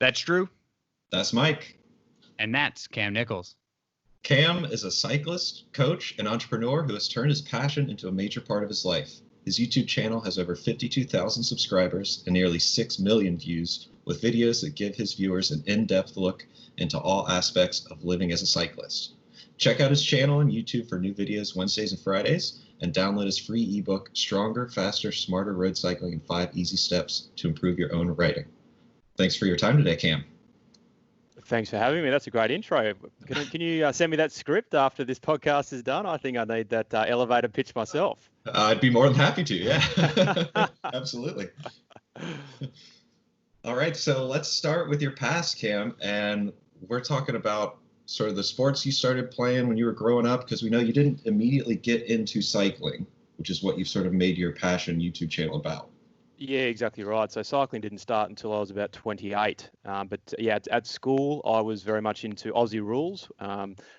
That's Drew. That's Mike. And that's Cam Nichols. Cam is a cyclist, coach, and entrepreneur who has turned his passion into a major part of his life. His YouTube channel has over 52,000 subscribers and nearly 6 million views, with videos that give his viewers an in-depth look into all aspects of living as a cyclist. Check out his channel on YouTube for new videos Wednesdays and Fridays, and download his free ebook, Stronger, Faster, Smarter Road Cycling in 5 Easy Steps to Improve Your Own Riding. Thanks for your time today, Cam. Thanks for having me. That's a great intro. Can you send me that script after this podcast is done? I think I need that elevator pitch myself. I'd be more than happy to, yeah. Absolutely. All right, so let's start with your past, Cam, and we're talking about sort of the sports you started playing when you were growing up, because we know you didn't immediately get into cycling, which is what you've sort of made your passion YouTube channel about. Yeah, exactly right. So cycling didn't start until I was about 28. But yeah, at school, I was very much into Aussie rules,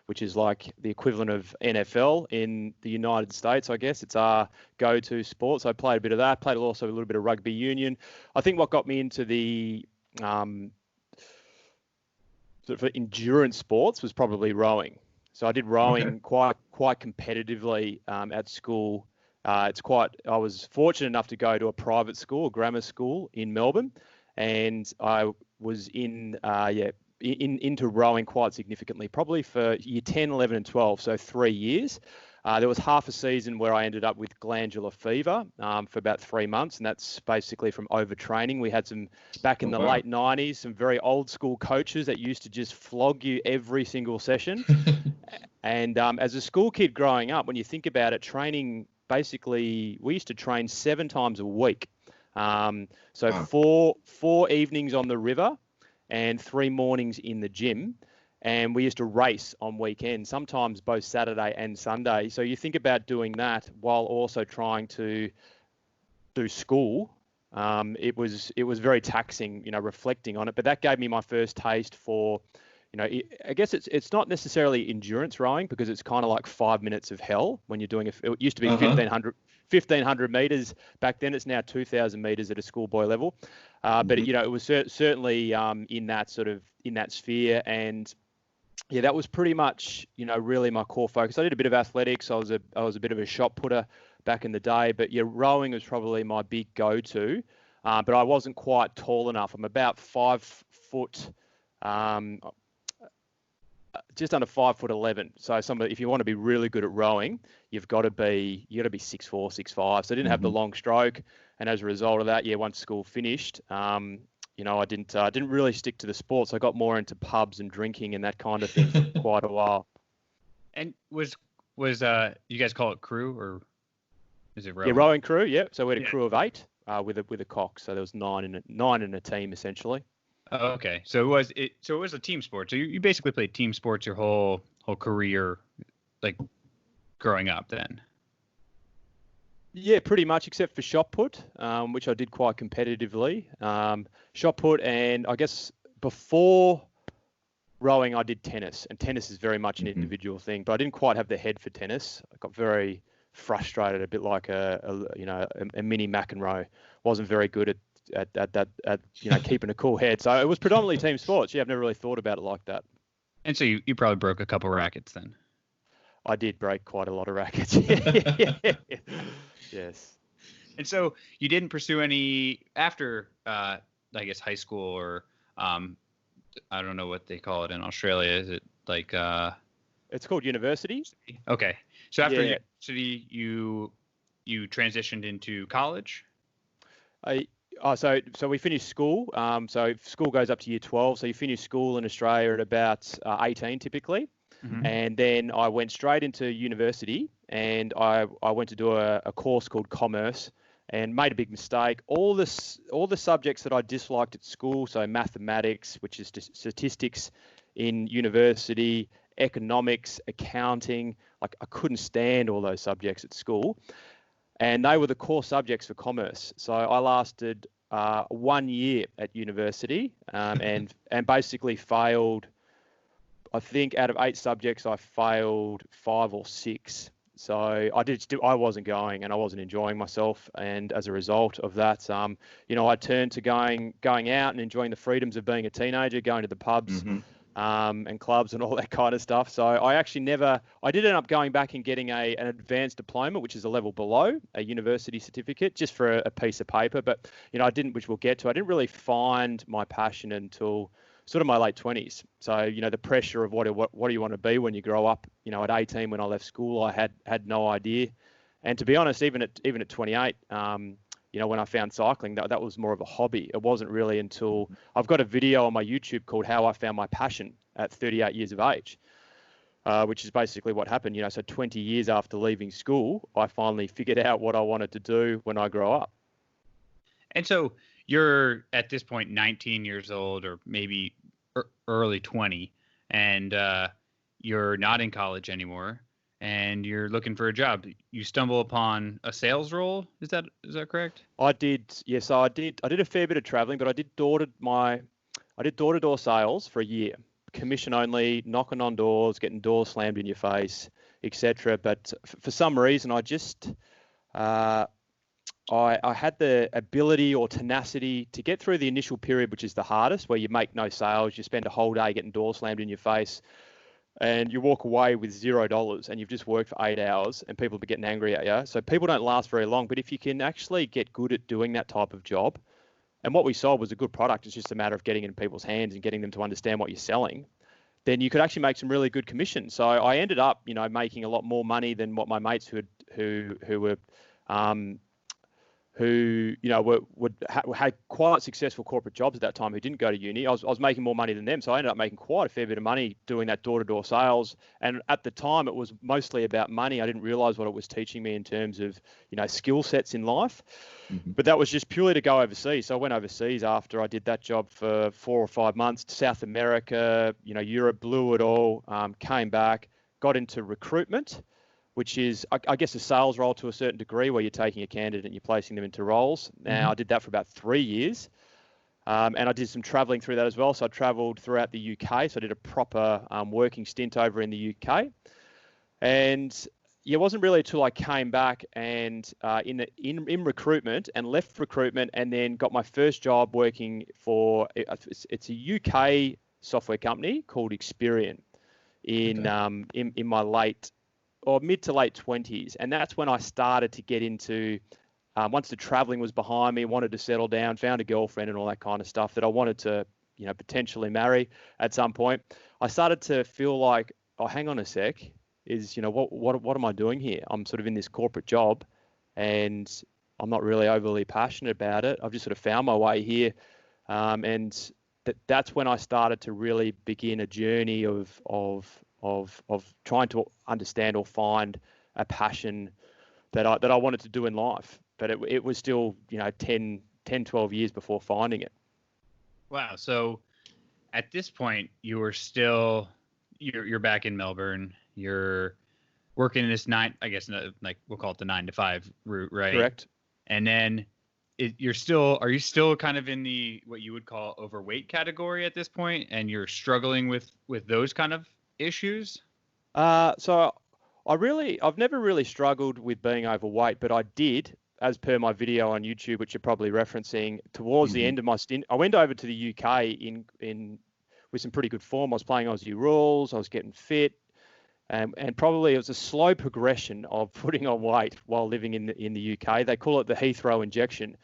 which is like the equivalent of NFL in the United States, I guess. It's our go-to sport. So I played a bit of that, played also a little bit of rugby union. I think what got me into the sort of endurance sports was probably rowing. So I did rowing quite competitively at school. I was fortunate enough to go to a private school, a grammar school in Melbourne, and I was into rowing quite significantly, probably for year 10, 11 and 12, so 3 years. There was half a season where I ended up with glandular fever for about 3 months, and that's basically from overtraining. We had some, back in the late 90s, some very old school coaches that used to just flog you every single session. And as a school kid growing up, when you think about it, training, basically, we used to train 7 times a week. Four evenings on the river and 3 mornings in the gym. And we used to race on weekends, sometimes both Saturday and Sunday. So you think about doing that while also trying to do school. It was very taxing, reflecting on it. But that gave me my first taste for, I guess it's not necessarily endurance rowing, because it's kind of like 5 minutes of hell when you're doing it. It used to be 1,500 meters back then. It's now 2,000 meters at a schoolboy level. But it was certainly in that sphere. And yeah, that was pretty much, really my core focus. I did a bit of athletics. I was a bit of a shot putter back in the day, but yeah, rowing was probably my big go-to. But I wasn't quite tall enough. I'm about 5 foot, just under 5'11". So if you want to be really good at rowing, you got to be 6'4", 6'5". So I didn't have the long stroke, and as a result of that, once school finished, I didn't really stick to the sports. I got more into pubs and drinking and that kind of thing for quite a while. And was you guys call it crew, or is it rowing? Yeah, rowing crew. Yeah. So we had a crew of 8 with a cock. So there was 9 in a team essentially. Oh, okay. So it was a team sport. So you basically played team sports your whole career, like growing up then. Yeah, pretty much, except for shot put, which I did quite competitively. Shot put, and I guess before rowing, I did tennis, and tennis is very much an individual thing. But I didn't quite have the head for tennis. I got very frustrated, a bit like a mini McEnroe. Wasn't very good at keeping a cool head. So it was predominantly team sports. Yeah, I've never really thought about it like that. And so you probably broke a couple rackets then. I did break quite a lot of rackets. Yes. And so you didn't pursue any after, I guess, high school, or I don't know what they call it in Australia. Is it like? It's called university. Okay. So after university, you transitioned into college? So we finished school. So school goes up to year 12. So you finish school in Australia at about 18 typically. And then I went straight into university, and I went to do a course called commerce, and made a big mistake. All the subjects that I disliked at school, so mathematics, which is statistics in university, economics, accounting, like I couldn't stand all those subjects at school. And they were the core subjects for commerce. So I lasted 1 year at university and basically failed. I think out of 8 subjects, I failed 5 or 6. So I wasn't going, and I wasn't enjoying myself. And as a result of that, I turned to going out and enjoying the freedoms of being a teenager, going to the pubs, and clubs and all that kind of stuff. So I did end up going back and getting an advanced diploma, which is a level below a university certificate, just for a piece of paper. But, I didn't really find my passion until sort of my late 20s. So, the pressure of what do you want to be when you grow up? At 18, when I left school, I had no idea. And to be honest, even at 28, when I found cycling, that was more of a hobby. It wasn't really until I've got a video on my YouTube called How I Found My Passion at 38 years of age, which is basically what happened. So 20 years after leaving school, I finally figured out what I wanted to do when I grow up. And so you're at this point 19 years old, or maybe early 20, and you're not in college anymore, and you're looking for a job. You stumble upon a sales role. Is that correct? I did. Yes, I did a fair bit of traveling, but I did door-to-door sales for a year, commission only, knocking on doors, getting doors slammed in your face, etc. But for some reason, I just I had the ability or tenacity to get through the initial period, which is the hardest, where you make no sales, you spend a whole day getting doors slammed in your face, and you walk away with $0, and you've just worked for 8 hours, and people will be getting angry at you. So people don't last very long. But if you can actually get good at doing that type of job, and what we sold was a good product, it's just a matter of getting it in people's hands and getting them to understand what you're selling, then you could actually make some really good commission. So I ended up, making a lot more money than what my mates who had quite successful corporate jobs at that time, who didn't go to uni. I was making more money than them, so I ended up making quite a fair bit of money doing that door-to-door sales. And at the time, it was mostly about money. I didn't realize what it was teaching me in terms of skill sets in life. But that was just purely to go overseas. So I went overseas after I did that job for 4 or 5 months to South America, Europe, blew it all, came back, got into recruitment, which is, I guess, a sales role to a certain degree, where you're taking a candidate and you're placing them into roles. Now, I did that for about 3 years, and I did some traveling through that as well. So I traveled throughout the UK. So I did a proper working stint over in the UK. And it wasn't really until I came back and in recruitment, and left recruitment, and then got my first job working for, it's a UK software company called Experian in my mid to late 20s. And that's when I started to get into, once the traveling was behind me, wanted to settle down, found a girlfriend and all that kind of stuff that I wanted to, potentially marry at some point. I started to feel like, oh, hang on a sec, what am I doing here? I'm sort of in this corporate job, and I'm not really overly passionate about it. I've just sort of found my way here. And that's when I started to really begin a journey of trying to understand or find a passion that I wanted to do in life. But it was still, 10, 12 years before finding it. Wow. So at this point, you're back in Melbourne. You're working in this we'll call it the 9 to 5 route, right? Correct. And then are you still kind of in the, what you would call overweight category at this point, and you're struggling with those kind of issues? So I've never really struggled with being overweight, but I did, as per my video on YouTube, which you're probably referencing, towards the end of my stint. I went over to the UK in with some pretty good form. I was playing Aussie rules. I was getting fit, and probably it was a slow progression of putting on weight while living in the UK. They call it the Heathrow injection.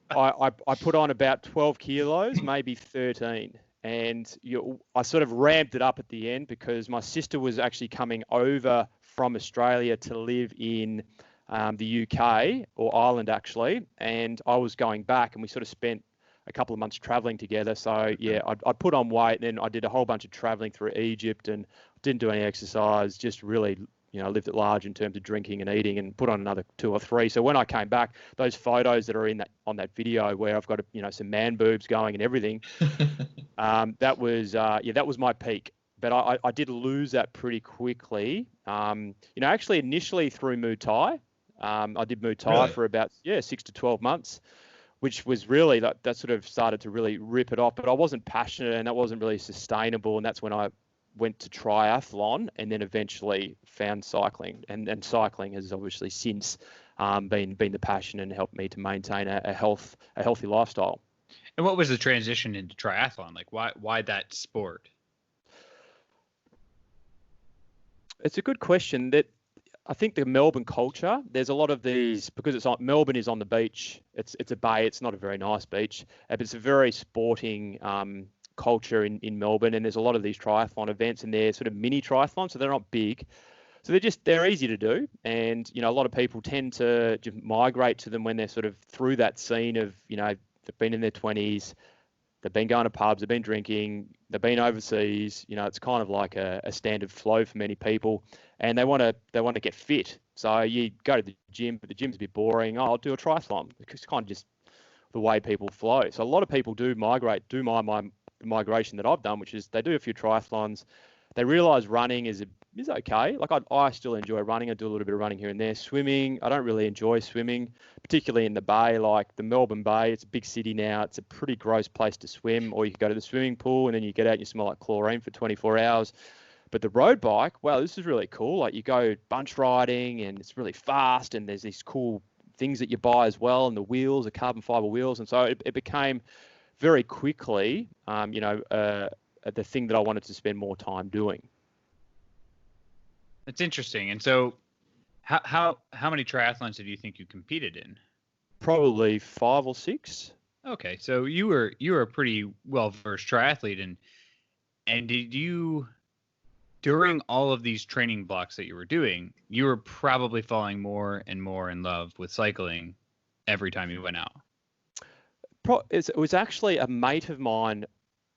I put on about 12 kilos, maybe 13. And I sort of ramped it up at the end, because my sister was actually coming over from Australia to live in the UK, or Ireland actually, and I was going back, and we sort of spent a couple of months traveling together. So yeah, I put on weight, and then I did a whole bunch of traveling through Egypt, and didn't do any exercise, just really lived at large in terms of drinking and eating, and put on another 2 or 3. So when I came back, those photos that are on that video, where I've got some man boobs going and everything, that was my peak. But I did lose that pretty quickly. Actually initially through Muay Thai. I did Muay Thai for about 6 to 12 months, which was really that sort of started to really rip it off. But I wasn't passionate, and that wasn't really sustainable. And that's when I went to triathlon, and then eventually found cycling. And cycling has obviously since been the passion and helped me to maintain a healthy lifestyle. And what was the transition into triathlon? Like, why that sport? It's a good question. That I think the Melbourne culture, there's a lot of these, because Melbourne is on the beach. It's a bay. It's not a very nice beach, but it's a very sporting culture in Melbourne. And there's a lot of these triathlon events, and they're sort of mini triathlons, so they're not big. So they're easy to do. And, a lot of people tend to just migrate to them when they're sort of through that scene of, they've been in their 20s, they've been going to pubs, they've been drinking, they've been overseas. It's kind of like a standard flow for many people, and they want to get fit. So you go to the gym, but the gym's a bit boring. Oh, I'll do a triathlon. It's kind of just the way people flow. So a lot of people do migrate, do my migration that I've done, which is they do a few triathlons. They realise running is okay. Like I still enjoy running. I do a little bit of running here and there. Swimming, I don't really enjoy swimming, particularly in the bay, like the Melbourne Bay. It's a big city now. It's a pretty gross place to swim, or you can go to the swimming pool and then you get out and you smell like chlorine for 24 hours. But the road bike, wow, this is really cool. Like you go bunch riding and it's really fast, and there's these cool things that you buy as well, and the wheels are carbon fiber wheels. And so it became very quickly, the thing that I wanted to spend more time doing. That's interesting. And so how many triathlons do you think you competed in? Probably 5 or 6. Okay. So you were a pretty well-versed triathlete, and did you, during all of these training blocks that you were doing, you were probably falling more and more in love with cycling every time you went out? It was actually a mate of mine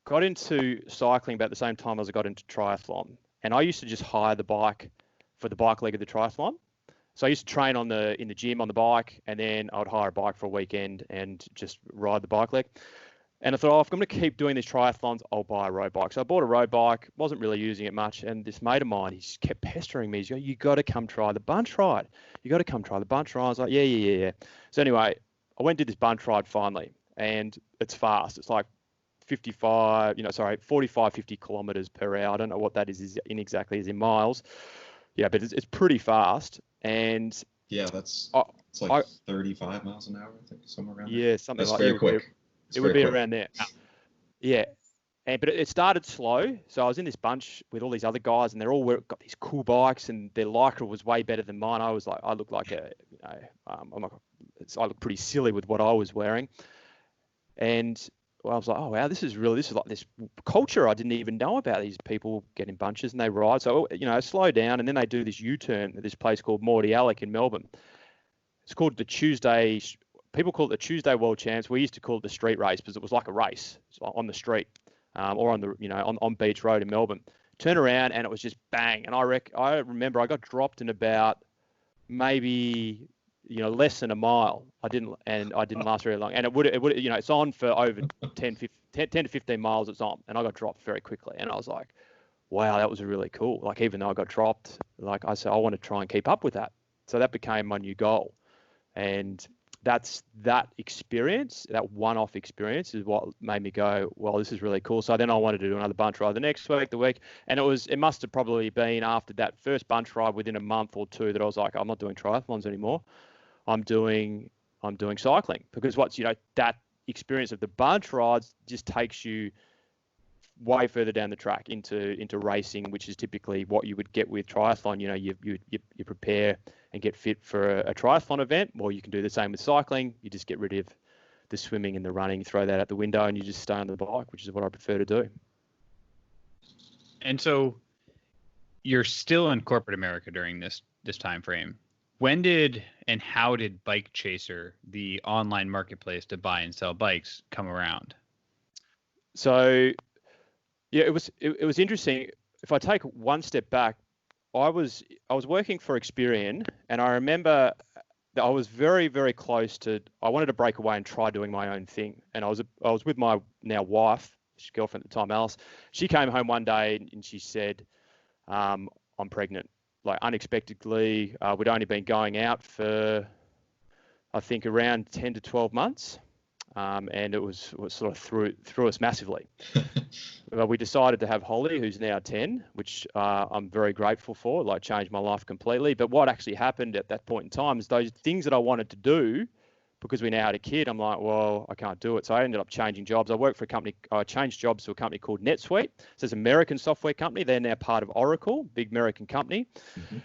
got into cycling about the same time as I got into triathlon. And I used to just hire the bike for the bike leg of the triathlon. So I used to train in the gym on the bike, and then I would hire a bike for a weekend and just ride the bike leg. And I thought, if I'm going to keep doing these triathlons, I'll buy a road bike. So I bought a road bike, wasn't really using it much. And this mate of mine, he just kept pestering me. He's like, you got to come try the bunch ride. You got to come try the bunch ride. I was like, yeah. So anyway, I went and did this bunch ride finally. And it's fast. It's like 45, 50 kilometers per hour. I don't know what that is exactly in miles. Yeah, but it's pretty fast. And yeah, it's like 35 miles an hour, I think, somewhere around there. Yeah, something that's like very that. Quick. It would be around there. Yeah. But it started slow. So I was in this bunch with all these other guys, and they're all got these cool bikes, and their Lycra was way better than mine. I looked like I looked pretty silly with what I was wearing. And I was like, oh, wow, this is like this culture I didn't even know about. These people get in bunches and they ride. So, slow down. And then they do this U-turn at this place called Mordialloc in Melbourne. It's called the Tuesday. People call it the Tuesday World Champs. We used to call it the street race because it was like a race on the street or on the, on Beach Road in Melbourne. Turn around and it was just bang. And I remember I got dropped in about maybe less than a mile. I didn't last very long. And it would, it's on for over 10 to 15 miles it's on. And I got dropped very quickly. And I was like, wow, that was really cool. Like, even though I got dropped, like I said, I want to try and keep up with that. So that became my new goal. And that experience, that one-off experience is what made me go, well, this is really cool. So then I wanted to do another bunch ride the next week, and it must have probably been after that first bunch ride within a month or two that I was like, I'm not doing triathlons anymore. I'm doing cycling, because that experience of the bunch rides just takes you way further down the track into racing, which is typically what you would get with triathlon. You prepare and get fit for a triathlon event. Well, you can do the same with cycling. You just get rid of the swimming and the running, throw that out the window, and you just stay on the bike, which is what I prefer to do. And so you're still in corporate America during this time frame. When did and how did Bike Chaser, the online marketplace to buy and sell bikes, come around? So yeah, it was interesting. If I take one step back, I was working for Experian, and I remember that I was very, very close to. I wanted to break away and try doing my own thing. And I was with my now wife, girlfriend at the time, Alice. She came home one day and she said, "I'm pregnant." Like, unexpectedly, we'd only been going out for, I think, around 10 to 12 months. and it was sort of threw us massively. We decided to have Holly, who's now 10, which I'm very grateful for. Like, changed my life completely. But what actually happened at that point in time is those things that I wanted to do, because we now had a kid, I'm like, well, I can't do it. So I ended up changing jobs. I changed jobs to a company called NetSuite. So it's an American software company. They're now part of Oracle, big American company. Mm-hmm.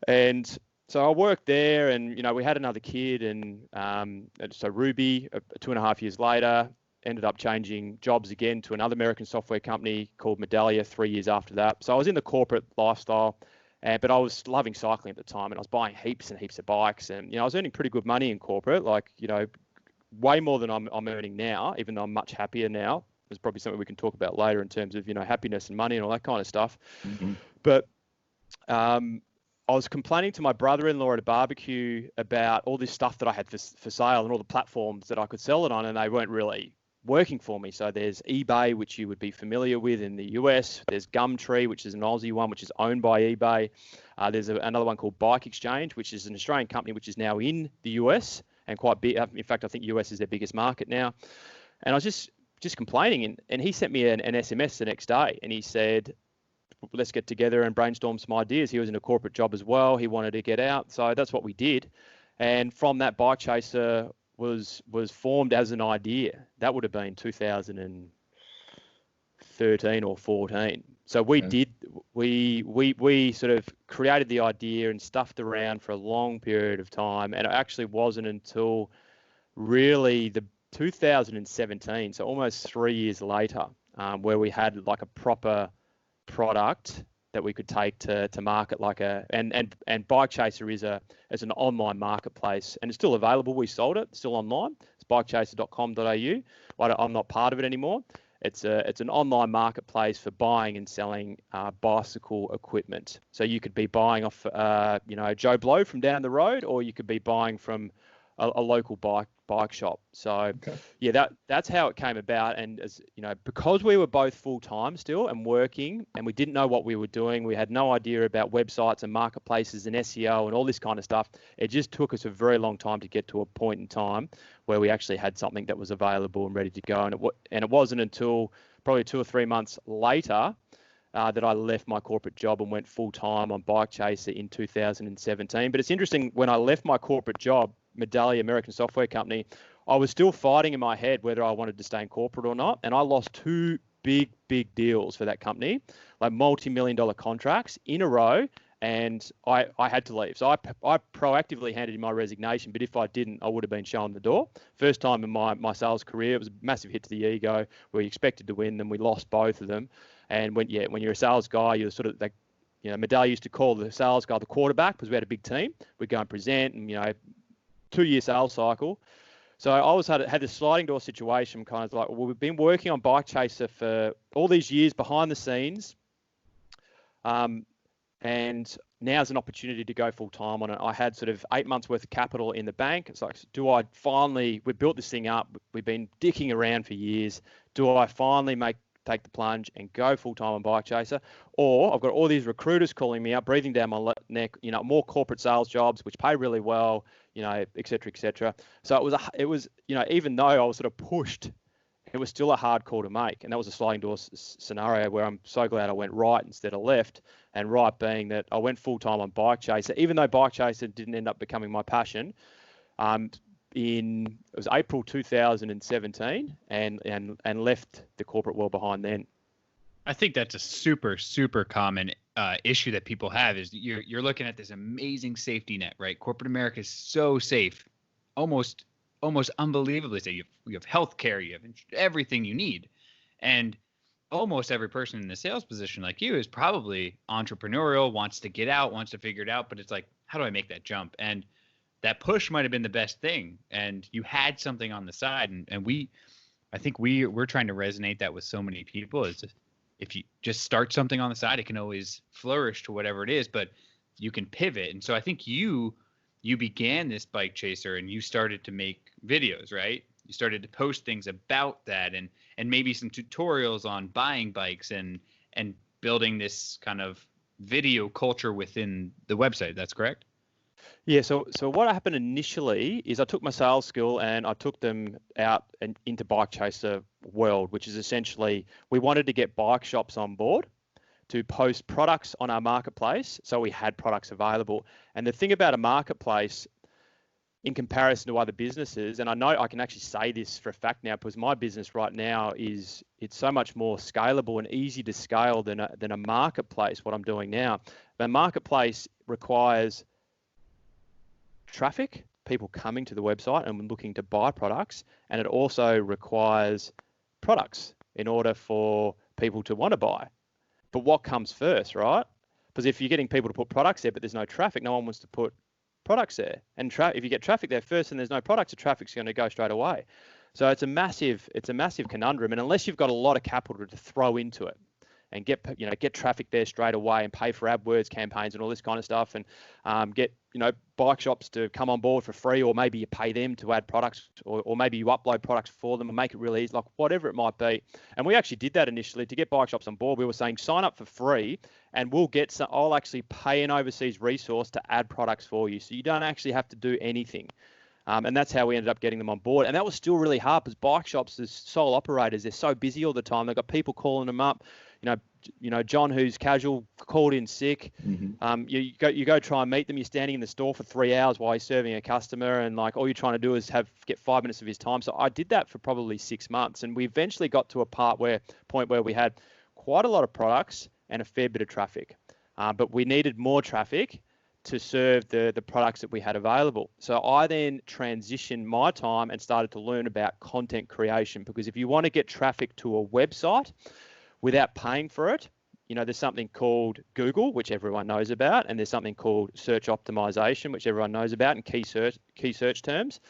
And so I worked there, and, we had another kid, and so Ruby, 2.5 years later, ended up changing jobs again to another American software company called Medallia 3 years after that. So I was in the corporate lifestyle, but I was loving cycling at the time, and I was buying heaps and heaps of bikes, and, I was earning pretty good money in corporate, like, way more than I'm earning now, even though I'm much happier now. There's probably something we can talk about later in terms of, happiness and money and all that kind of stuff. Mm-hmm. But I was complaining to my brother-in-law at a barbecue about all this stuff that I had for sale and all the platforms that I could sell it on, and they weren't really working for me. So there's eBay, which you would be familiar with in the US. There's Gumtree, which is an Aussie one, which is owned by eBay. There's another one called Bike Exchange, which is an Australian company, which is now in the US and quite big. In fact, I think US is their biggest market now. And I was just complaining, and he sent me an SMS the next day, and he said, let's get together and brainstorm some ideas. He was in a corporate job as well. He wanted to get out. So that's what we did. And from that, Bike Chaser was formed as an idea. That would have been 2013 or 14. So we sort of created the idea and stuffed around for a long period of time. And it actually wasn't until really the 2017, so almost 3 years later, where we had like a proper product that we could take to market, like and Bike Chaser is an online marketplace, and it's still available. We sold it, it's still online. It's bikechaser.com.au. I'm not part of it anymore. It's an online marketplace for buying and selling bicycle equipment. So you could be buying off Joe Blow from down the road, or you could be buying from a local bike shop. So yeah, that's how it came about. And as because we were both full-time still and working, and we didn't know what we were doing, we had no idea about websites and marketplaces and SEO and all this kind of stuff. It just took us a very long time to get to a point in time where we actually had something that was available and ready to go. And it wasn't until probably 2 or 3 months later that I left my corporate job and went full-time on Bike Chaser in 2017. But it's interesting, when I left my corporate job, Medallia, American software company, I was still fighting in my head whether I wanted to stay in corporate or not. And I lost 2 big deals for that company, like multi-million-dollar contracts in a row. And I had to leave. So I proactively handed in my resignation. But if I didn't, I would have been shown the door. First time in my sales career, it was a massive hit to the ego. We expected to win, and we lost both of them. And when you're a sales guy, you're sort of like, Medallia used to call the sales guy the quarterback, because we had a big team. We'd go and present, and 2-year sales cycle. So I always had this sliding door situation, kind of like, well, we've been working on Bike Chaser for all these years behind the scenes, and now's an opportunity to go full time on it. I had sort of 8 months worth of capital in the bank. It's like, we built this thing up. We've been dicking around for years. Do I finally take the plunge and go full time on Bike Chaser? Or I've got all these recruiters calling me up, breathing down my neck, more corporate sales jobs, which pay really well, et cetera, et cetera. So it was, even though I was sort of pushed, it was still a hard call to make. And that was a sliding door scenario where I'm so glad I went right instead of left. And right being that I went full time on Bike Chaser, even though Bike Chaser didn't end up becoming my passion. It was April 2017, and left the corporate world behind then. I think that's a super, super common issue that people have, is you're looking at this amazing safety net, right? Corporate America is so safe, almost unbelievably safe. You have healthcare, you have everything you need, and almost every person in the sales position like you is probably entrepreneurial, wants to get out, wants to figure it out, but it's like, how do I make that jump? And that push might have been the best thing, and you had something on the side, and I think we're trying to resonate that with so many people. Is if you just start something on the side, it can always flourish to whatever it is, but you can pivot. And so I think you began this Bike Chaser, and you started to make videos, right? You started to post things about that, and maybe some tutorials on buying bikes and building this kind of video culture within the website. That's correct? Yeah, so what happened initially is I took my sales skill and I took them out and into Bike Chaser world, which is essentially we wanted to get bike shops on board to post products on our marketplace, so we had products available. And the thing about a marketplace in comparison to other businesses, and I know I can actually say this for a fact now because my business right now it's so much more scalable and easy to scale than a marketplace, what I'm doing now. The marketplace requires traffic, people coming to the website and looking to buy products, and it also requires products in order for people to want to buy. But what comes first, right? Because if you're getting people to put products there but there's no traffic, no one wants to put products there. And if you get traffic there first and there's no products, the traffic's going to go straight away. So it's a massive conundrum, and unless you've got a lot of capital to throw into it and get traffic there straight away and pay for AdWords campaigns and all this kind of stuff, and get bike shops to come on board for free, or maybe you pay them to add products, or maybe you upload products for them and make it really easy, like whatever it might be. And we actually did that initially to get bike shops on board. We were saying sign up for free and I'll actually pay an overseas resource to add products for you, so you don't actually have to do anything. And that's how we ended up getting them on board. And that was still really hard because bike shops, as sole operators, they're so busy all the time. They've got people calling them up. John, who's casual, called in sick. Mm-hmm. You go try and meet them. You're standing in the store for 3 hours while he's serving a customer, and like all you're trying to do is get 5 minutes of his time. So I did that for probably 6 months, and we eventually got to a point where we had quite a lot of products and a fair bit of traffic, but we needed more traffic to serve the products that we had available. So I then transitioned my time and started to learn about content creation, because if you want to get traffic to a website without paying for it, there's something called Google, which everyone knows about, and there's something called search optimization, which everyone knows about, and key search terms.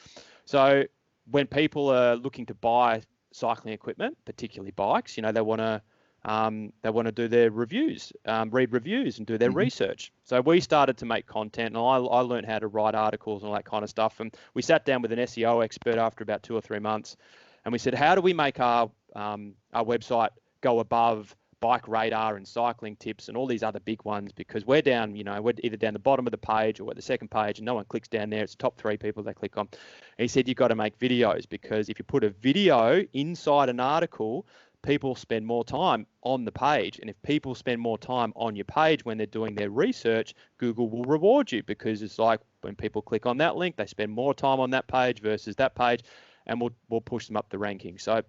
So when people are looking to buy cycling equipment, particularly bikes, they want to do their reviews, read reviews and do their research. So we started to make content, and I learned how to write articles and all that kind of stuff. And we sat down with an SEO expert after about 2 or 3 months, and we said, how do we make our website go above Bike Radar and Cycling Tips and all these other big ones? Because we're down, we're either down the bottom of the page or we're at the second page, and no one clicks down there. It's the top 3 people they click on. And he said, you've got to make videos, because if you put a video inside an article, people spend more time on the page. And if people spend more time on your page when they're doing their research, Google will reward you, because it's like when people click on that link, they spend more time on that page versus that page, and we'll push them up the ranking. So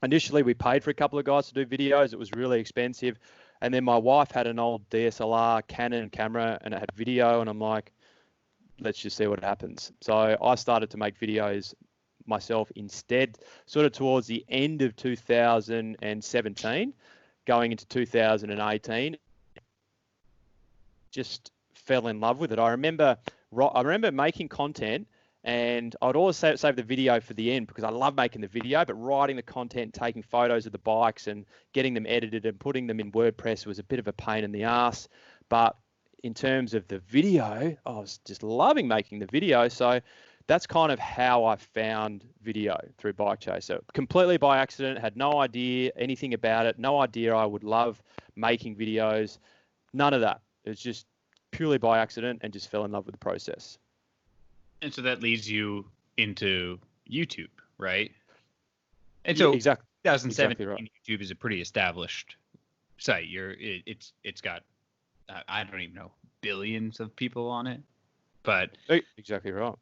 initially we paid for a couple of guys to do videos. It was really expensive. And then my wife had an old DSLR Canon camera and it had video, and I'm like, let's just see what happens. So I started to make videos myself instead, sort of towards the end of 2017, going into 2018. Just fell in love with it. I remember making content, and I'd always save the video for the end because I love making the video, but writing the content, taking photos of the bikes and getting them edited and putting them in WordPress was a bit of a pain in the ass. But in terms of the video, I was just loving making the video. So that's kind of how I found video, through Bike Chaser. Completely by accident, had no idea anything about it, no idea I would love making videos, none of that. It was just purely by accident, and just fell in love with the process. And so that leads you into YouTube, right? And so exactly. 2017, exactly right. YouTube is a pretty established site. It's got, I don't even know, billions of people on it, but exactly right.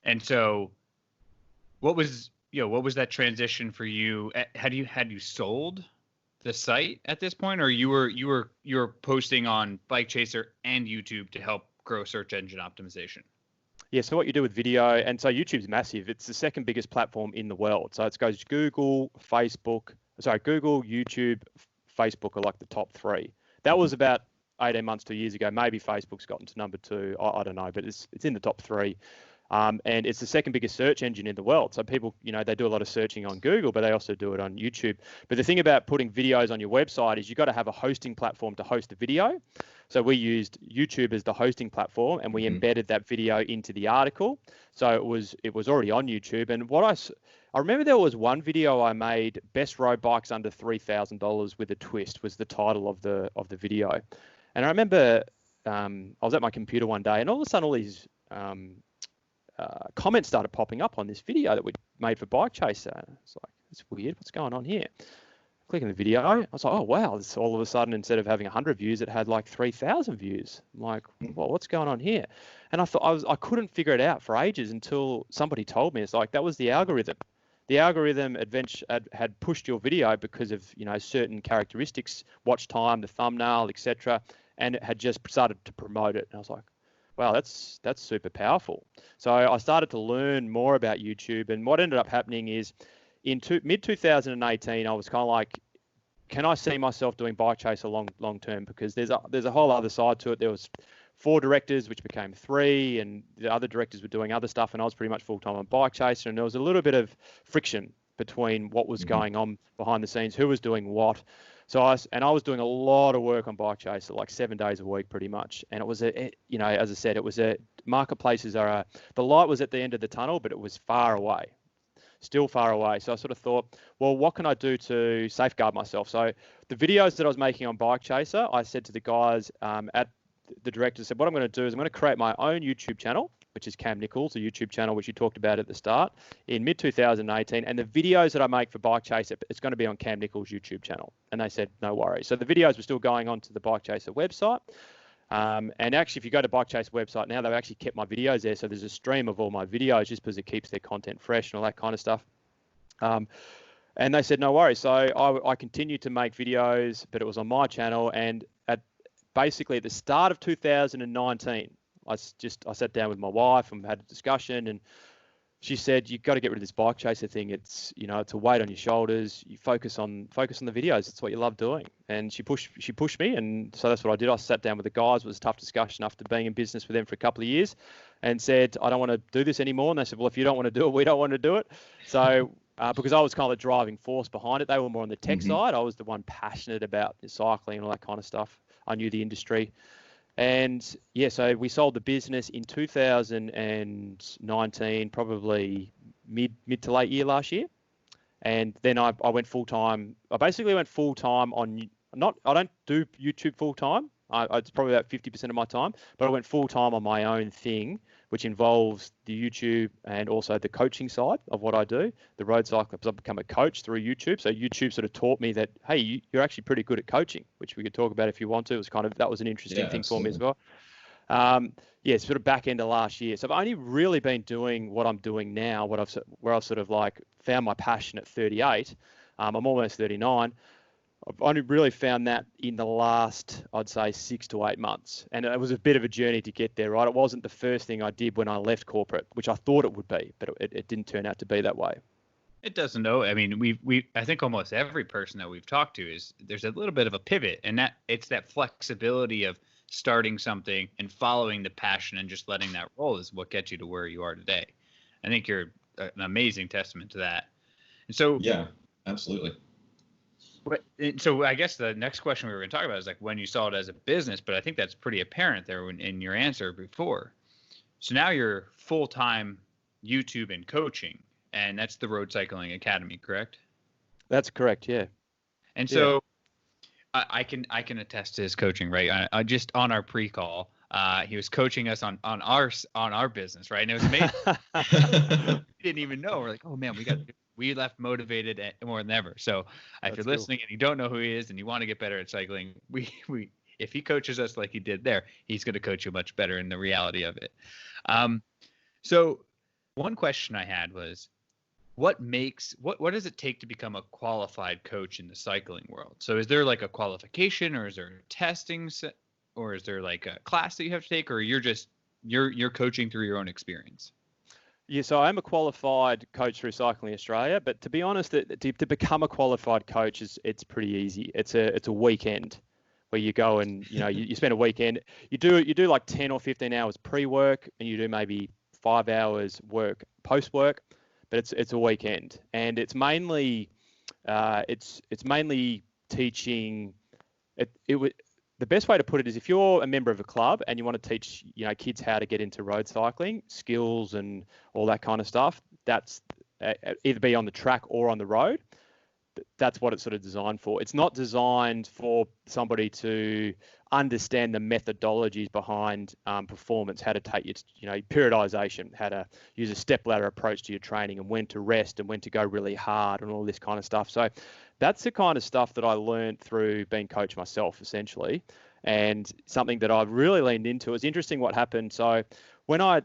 And so, what was that transition for you? Had you sold the site at this point, or you were posting on Bike Chaser and YouTube to help grow search engine optimization? Yeah, so what you do with video, and so YouTube's massive. It's the second biggest platform in the world. So it goes Google, YouTube, Facebook are like the top 3. That was about 18 months, 2 years ago. Maybe Facebook's gotten to number 2. I don't know, but it's in the top 3. And it's the second biggest search engine in the world. So people, they do a lot of searching on Google, but they also do it on YouTube. But the thing about putting videos on your website is you've got to have a hosting platform to host the video. So we used YouTube as the hosting platform, and we embedded that video into the article. So it was already on YouTube. And I remember there was one video I made, Best Road Bikes Under $3,000 with a Twist was the title of the video. And I remember I was at my computer one day, and all of a sudden all these comments started popping up on this video that we made for Bike Chaser. It's like, it's weird. What's going on here? Clicking the video, I was like, oh wow! This all of a sudden, instead of having 100 views, it had like 3,000 views. I'm like, well, what's going on here? And I thought I couldn't figure it out for ages until somebody told me. It's like, that was the algorithm. The algorithm had pushed your video because of, you know, certain characteristics, watch time, the thumbnail, etc., and it had just started to promote it. And I was like, wow, that's super powerful. So I started to learn more about YouTube, and what ended up happening is in mid 2018, I was kind of like, can I see myself doing Bike Chaser long term? Because there's a whole other side to it. There was 4 directors, which became 3, and the other directors were doing other stuff, and I was pretty much full time on Bike Chaser, and there was a little bit of friction between what was going on behind the scenes, who was doing what. So I was doing a lot of work on Bike Chaser, like 7 days a week, pretty much. And it was you know, as I said, it was marketplaces the light was at the end of the tunnel, but it was far away, still far away. So I sort of thought, well, what can I do to safeguard myself? So the videos that I was making on Bike Chaser, I said to the guys at the director, said, what I'm going to do is I'm going to create my own YouTube channel, which is Cam Nichols, the YouTube channel, which you talked about at the start, in mid 2018. And the videos that I make for Bike Chaser, it's going to be on Cam Nichols' YouTube channel. And they said, no worries. So the videos were still going on to the Bike Chaser website. And actually, if you go to Bike Chaser website now, they've actually kept my videos there. So there's a stream of all my videos just because it keeps their content fresh and all that kind of stuff. And they said, no worries. So I continued to make videos, but it was on my channel. And basically at the start of 2019, I sat down with my wife and had a discussion, and she said, you've got to get rid of this Bike Chaser thing. It's, you know, it's a weight on your shoulders. You focus on the videos. It's what you love doing. And she pushed me, and so that's what I did. I sat down with the guys. It was a tough discussion after being in business with them for a couple of years, and said, I don't want to do this anymore. And they said, well, if you don't want to do it, we don't want to do it. So because I was kind of the driving force behind it. They were more on the tech side. I was the one passionate about the cycling and all that kind of stuff. I knew the industry. And yeah, so we sold the business in 2019, probably mid to late year last year. And then I went full time. I basically went full time on, I don't do YouTube full time. It's probably about 50% of my time, but I went full time on my own thing, which involves the YouTube and also the coaching side of what I do, the road cycling, because I've become a coach through YouTube. So YouTube sort of taught me that, hey, you're actually pretty good at coaching, which we could talk about if you want to. It was that was an interesting thing for me as well. Sort of back end of last year. So I've only really been doing what I'm doing now, where I've sort of like found my passion at 38. I'm almost 39. I've only really found that in the last, I'd say, 6 to 8 months. And it was a bit of a journey to get there, right? It wasn't the first thing I did when I left corporate, which I thought it would be, but it didn't turn out to be that way. It doesn't know. I mean, I think almost every person that we've talked to there's a little bit of a pivot, and it's that flexibility of starting something and following the passion and just letting that roll is what gets you to where you are today. I think you're an amazing testament to that. And so, yeah, absolutely. So I guess the next question we were going to talk about is like when you saw it as a business, but I think that's pretty apparent there in your answer before. So now you're full-time YouTube and coaching, and that's the Road Cycling Academy, correct? That's correct, yeah. And so I can attest to his coaching, right? I just on our pre-call, he was coaching us on our business, right? And it was amazing. We didn't even know. We're like, oh man, we left motivated more than ever. So if you're listening and you don't know who he is and you want to get better at cycling, if he coaches us like he did there, he's going to coach you much better in the reality of it. So one question I had was, what does it take to become a qualified coach in the cycling world? So is there like a qualification, or is there testing, or is there like a class that you have to take, or you're coaching through your own experience? Yeah, so I'm a qualified coach through Cycling Australia, but to be honest, to become a qualified coach it's pretty easy. It's a weekend where you go and you spend a weekend. You do like 10 or 15 hours pre-work, and you do maybe 5 hours work post-work, but it's a weekend, and it's mainly teaching. The best way to put it is if you're a member of a club and you want to teach kids how to get into road cycling skills and all that kind of stuff, that's either be on the track or on the road. that's what it's sort of designed for. It's not designed for somebody to understand the methodologies behind performance, how to take your periodization, how to use a step ladder approach to your training, and when to rest and when to go really hard and all this kind of stuff. So that's the kind of stuff that I learned through being coached myself, essentially, and something that I've really leaned into. It's interesting what happened. So when I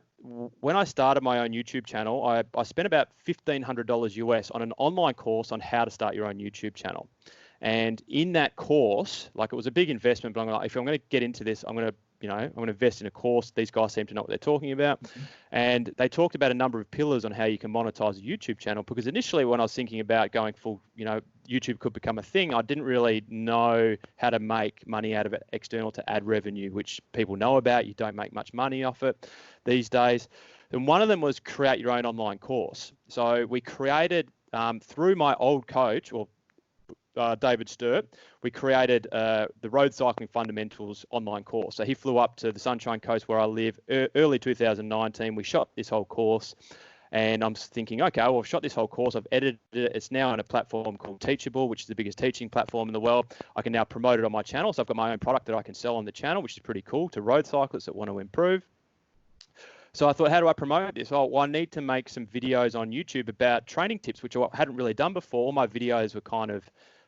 started my own YouTube channel, I spent about $1,500 US on an online course on how to start your own YouTube channel. And in that course, like, it was a big investment, but I'm like, if I'm going to get into this, I'm going to invest in a course. These guys seem to know what they're talking about. Mm-hmm. And they talked about a number of pillars on how you can monetize a YouTube channel, because initially when I was thinking about going full, YouTube could become a thing, I didn't really know how to make money out of it external to ad revenue, which people know about. You don't make much money off it these days. And one of them was create your own online course. So we created, through my old coach, or David Sturt, we created the Road Cycling Fundamentals online course. So he flew up to the Sunshine Coast where I live early 2019. We shot this whole course, and I'm thinking, okay, well, I've shot this whole course. I've edited it. It's now on a platform called Teachable, which is the biggest teaching platform in the world. I can now promote it on my channel. So I've got my own product that I can sell on the channel, which is pretty cool to road cyclists that want to improve. So I thought, how do I promote this? Well, I need to make some videos on YouTube about training tips, which I hadn't really done before. All my videos were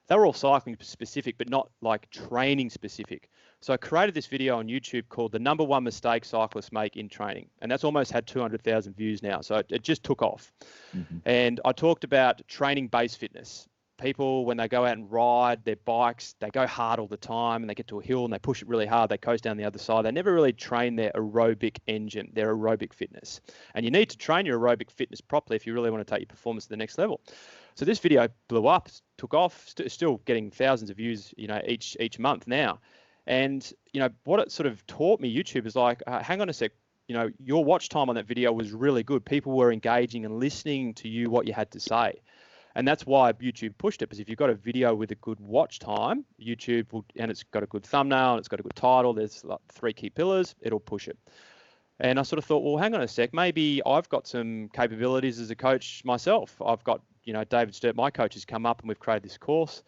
they were all cycling specific, but not like training specific. So I created this video on YouTube called The Number One Mistake Cyclists Make in Training. And that's almost had 200,000 views now. So it just took off. Mm-hmm. And I talked about training-based fitness. People, when they go out and ride their bikes, they go hard all the time, and they get to a hill and they push it really hard. They coast down the other side. They never really train their aerobic engine, their aerobic fitness. And you need to train your aerobic fitness properly if you really want to take your performance to the next level. So this video blew up, took off, still getting thousands of views, each month now. And, what it sort of taught me, YouTube, is like, hang on a sec, your watch time on that video was really good. People were engaging and listening to you, what you had to say. And that's why YouTube pushed it, because if you've got a video with a good watch time, YouTube will, and it's got a good thumbnail and it's got a good title, there's like 3 key pillars, it'll push it. And I sort of thought, well, hang on a sec, maybe I've got some capabilities as a coach myself. I've got, David Sturt, my coach, has come up and we've created this course.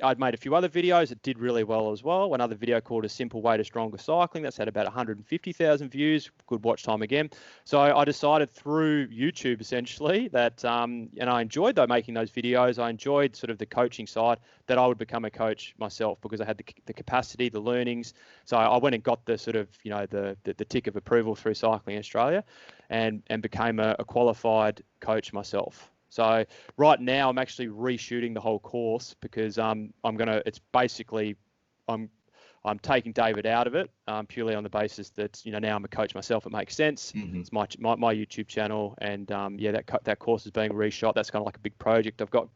I'd made a few other videos that did really well as well. Another video called A Simple Way to Stronger Cycling. That's had about 150,000 views, good watch time again. So I decided through YouTube, essentially, that, and I enjoyed though making those videos. I enjoyed sort of the coaching side, that I would become a coach myself, because I had the capacity, the learnings. So I went and got the sort of, the tick of approval through Cycling Australia, and became a qualified coach myself. So right now I'm actually reshooting the whole course, because I'm taking David out of it, purely on the basis that, now I'm a coach myself. It makes sense. Mm-hmm. It's my YouTube channel, and that course is being reshot. That's kind of like a big project I've got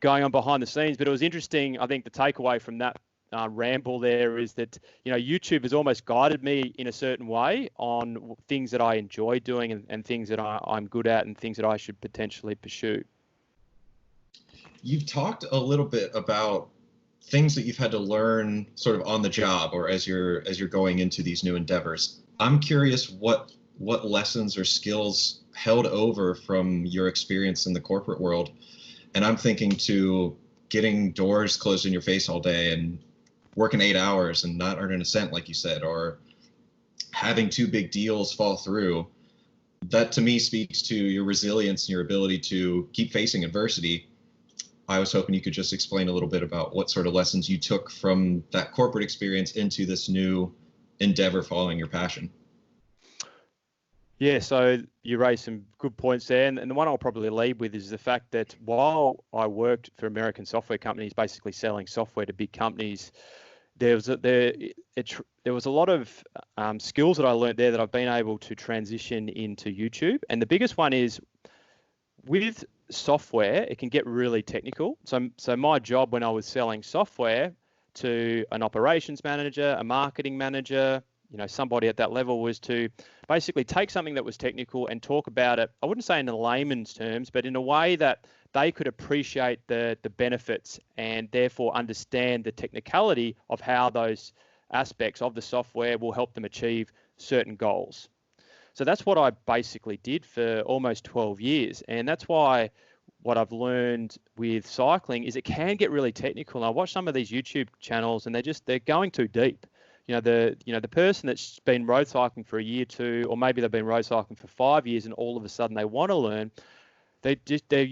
going on behind the scenes. But it was interesting. I think the takeaway from that ramble there is that, YouTube has almost guided me in a certain way on things that I enjoy doing, and things that I'm good at, and things that I should potentially pursue. You've talked a little bit about things that you've had to learn sort of on the job, or as you're going into these new endeavors. I'm curious what lessons or skills held over from your experience in the corporate world. And I'm thinking to getting doors closed in your face all day and working 8 hours and not earning a cent, like you said, or having 2 big deals fall through. That to me speaks to your resilience and your ability to keep facing adversity. I was hoping you could just explain a little bit about what sort of lessons you took from that corporate experience into this new endeavor following your passion. Yeah, so you raised some good points there, and the one I'll probably lead with is the fact that while I worked for American software companies, basically selling software to big companies, there was a lot of skills that I learned there that I've been able to transition into YouTube. And the biggest one is, with software, it can get really technical. So my job when I was selling software to an operations manager, a marketing manager, somebody at that level, was to basically take something that was technical and talk about it, I wouldn't say in a layman's terms, but in a way that they could appreciate the benefits, and therefore understand the technicality of how those aspects of the software will help them achieve certain goals. So that's what I basically did for almost 12 years. And that's why what I've learned with cycling is it can get really technical. And I watch some of these YouTube channels and they're going too deep. The person that's been road cycling for a year, two, or maybe they've been road cycling for 5 years, and all of a sudden they want to learn. They're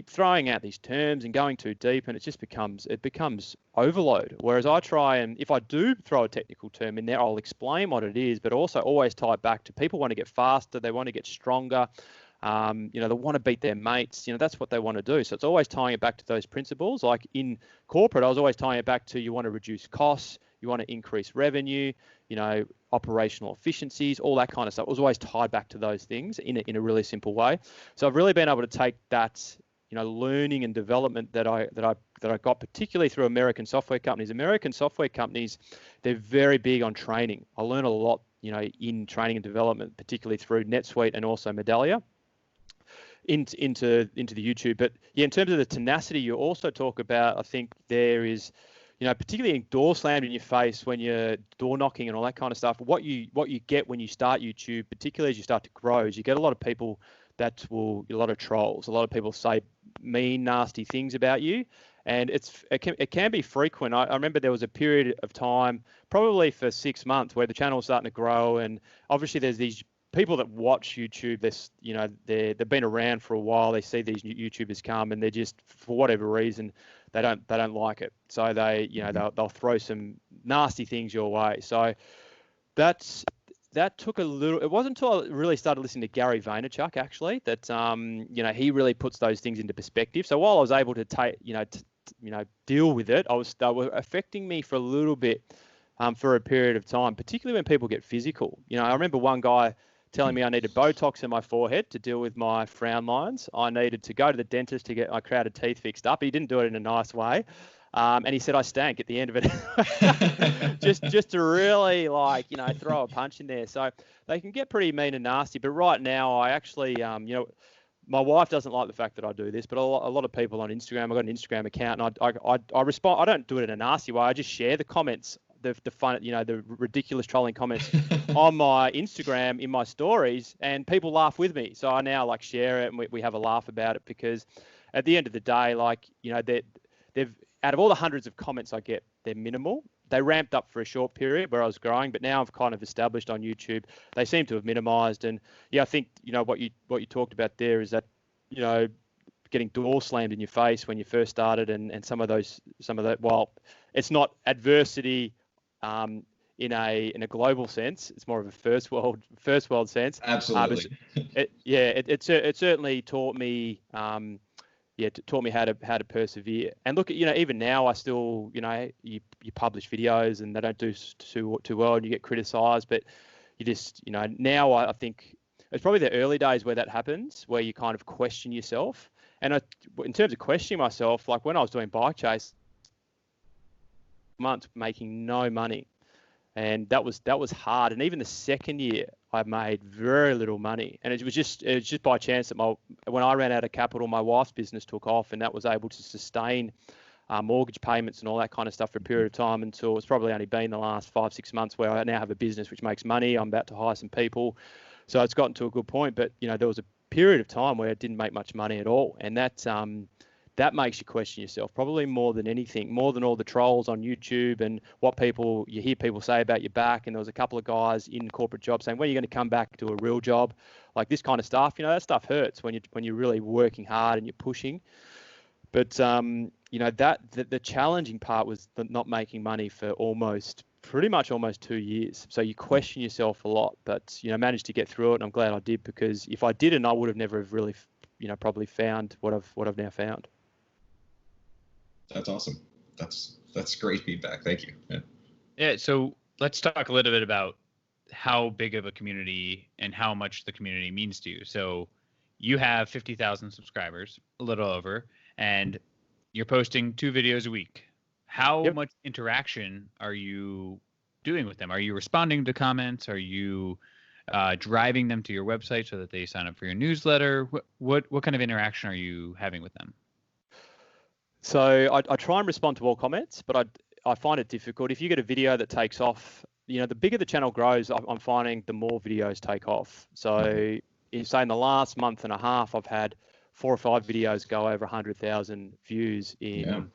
throwing out these terms and going too deep, and it becomes overload. Whereas I try, and if I do throw a technical term in there, I'll explain what it is, but also always tie it back to people want to get faster, they want to get stronger, they want to beat their mates. That's what they want to do. So it's always tying it back to those principles. Like in corporate, I was always tying it back to you want to reduce costs, you want to increase revenue, operational efficiencies, all that kind of stuff. It was always tied back to those things in a really simple way. So I've really been able to take that, learning and development that I got, particularly through American software companies. American software companies, they're very big on training. I learn a lot, in training and development, particularly through NetSuite and also Medallia into the YouTube. But yeah, in terms of the tenacity you also talk about, I think there is, particularly door slammed in your face when you're door knocking and all that kind of stuff. What you get when you start YouTube, particularly as you start to grow, is you get a lot of people a lot of trolls. A lot of people say mean, nasty things about you, and it can be frequent. I remember there was a period of time, probably for 6 months, where the channel was starting to grow, and obviously there's these people that watch YouTube. They've been around for a while. They see these YouTubers come, and they're just, for whatever reason, they don't like it. So they'll throw some nasty things your way. So that took a little. It wasn't until I really started listening to Gary Vaynerchuk actually that he really puts those things into perspective. So while I was able to deal with it, they were affecting me for a little bit for a period of time, particularly when people get physical. I remember one guy telling me I needed Botox in my forehead to deal with my frown lines. I needed to go to the dentist to get my crowded teeth fixed up. He didn't do it in a nice way. And he said I stank at the end of it. just to really throw a punch in there. So they can get pretty mean and nasty. But right now I actually, my wife doesn't like the fact that I do this, but a lot of people on Instagram, I've got an Instagram account, and I respond. I don't do it in a nasty way. I just share the comments, the fun, the ridiculous trolling comments on my Instagram in my stories, and people laugh with me. So I now share it, and we have a laugh about it, because at the end of the day, they've out of all the hundreds of comments I get, they're minimal. They ramped up for a short period where I was growing, but now I've kind of established on YouTube. They seem to have minimized. And yeah, I think, what you talked about there is that, getting door slammed in your face when you first started, and some of that, while it's not adversity in a global sense, it's more of a first world sense. Absolutely. It certainly taught me taught me how to persevere. And look, even now I still, you publish videos and they don't do too well, and you get criticized, but you just, now I think it's probably the early days where that happens, where you kind of question yourself. And in terms of questioning myself, like when I was doing Bike Chase, months making no money, and that was hard. And even the second year, I made very little money, and it was just by chance that when I ran out of capital, my wife's business took off, and that was able to sustain mortgage payments and all that kind of stuff for a period of time, until it's probably only been the last 5-6 months where I now have a business which makes money. I'm about to hire some people, so it's gotten to a good point. But there was a period of time where it didn't make much money at all, and that makes you question yourself, probably more than anything, more than all the trolls on YouTube and what you hear people say about your back. And there was a couple of guys in corporate jobs saying, when are you going to come back to a real job? Like this kind of stuff, that stuff hurts when you're really working hard and you're pushing. But, the challenging part was not making money for pretty much almost 2 years. So you question yourself a lot, but, managed to get through it. And I'm glad I did, because if I didn't, I would have never really, probably found what I've now found. That's awesome. That's great feedback. Thank you. Yeah. So let's talk a little bit about how big of a community and how much the community means to you. So you have 50,000 subscribers, a little over, and you're posting 2 videos a week. How much interaction are you doing with them? Are you responding to comments? Are you driving them to your website so that they sign up for your newsletter? What kind of interaction are you having with them? So I try and respond to all comments, but I find it difficult. If you get a video that takes off, the bigger the channel grows, I'm finding the more videos take off. So say in the last month and a half, I've had 4 or 5 videos go over 100,000 views in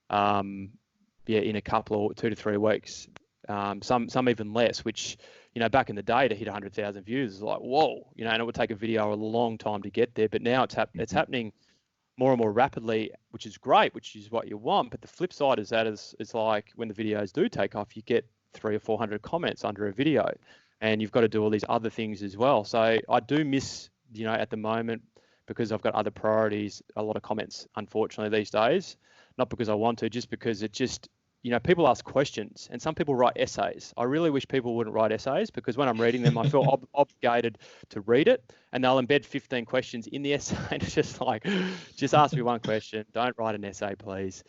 in a couple or 2 to 3 weeks. Some even less, which, you know, back in the day to hit 100,000 views is like, whoa, you know, and it would take a video a long time to get there. But now it's happening more and more rapidly, which is great, which is what you want. But the flip side is that it's like when the videos do take off, you get 300 or 400 comments under a video, and you've got to do all these other things as well. So I do miss, you know, at the moment, because I've got other priorities, a lot of comments, unfortunately, these days. Not because I want to, just because it just, you know, people ask questions and some people write essays. I really wish people wouldn't write essays, because when I'm reading them, I feel obligated to read it, and they'll embed 15 questions in the essay. And it's just like, just ask me one question. Don't write an essay, please.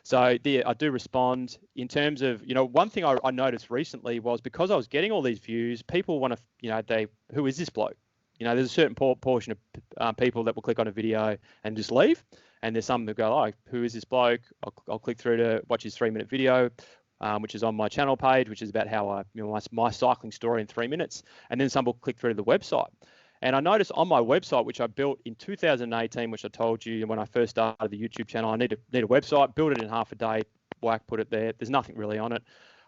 So I do respond in terms of, you know, one thing I noticed recently was, because I was getting all these views, people want to, you know, who is this bloke? You know, there's a certain portion of people that will click on a video and just leave. And there's some that go, oh, who is this bloke? I'll click through to watch his 3-minute video, which is on my channel page, which is about how my cycling story in 3 minutes. And then some will click through to the website. And I noticed on my website, which I built in 2018, which I told you when I first started the YouTube channel, I need a website, build it in half a day, whack, put it there. There's nothing really on it.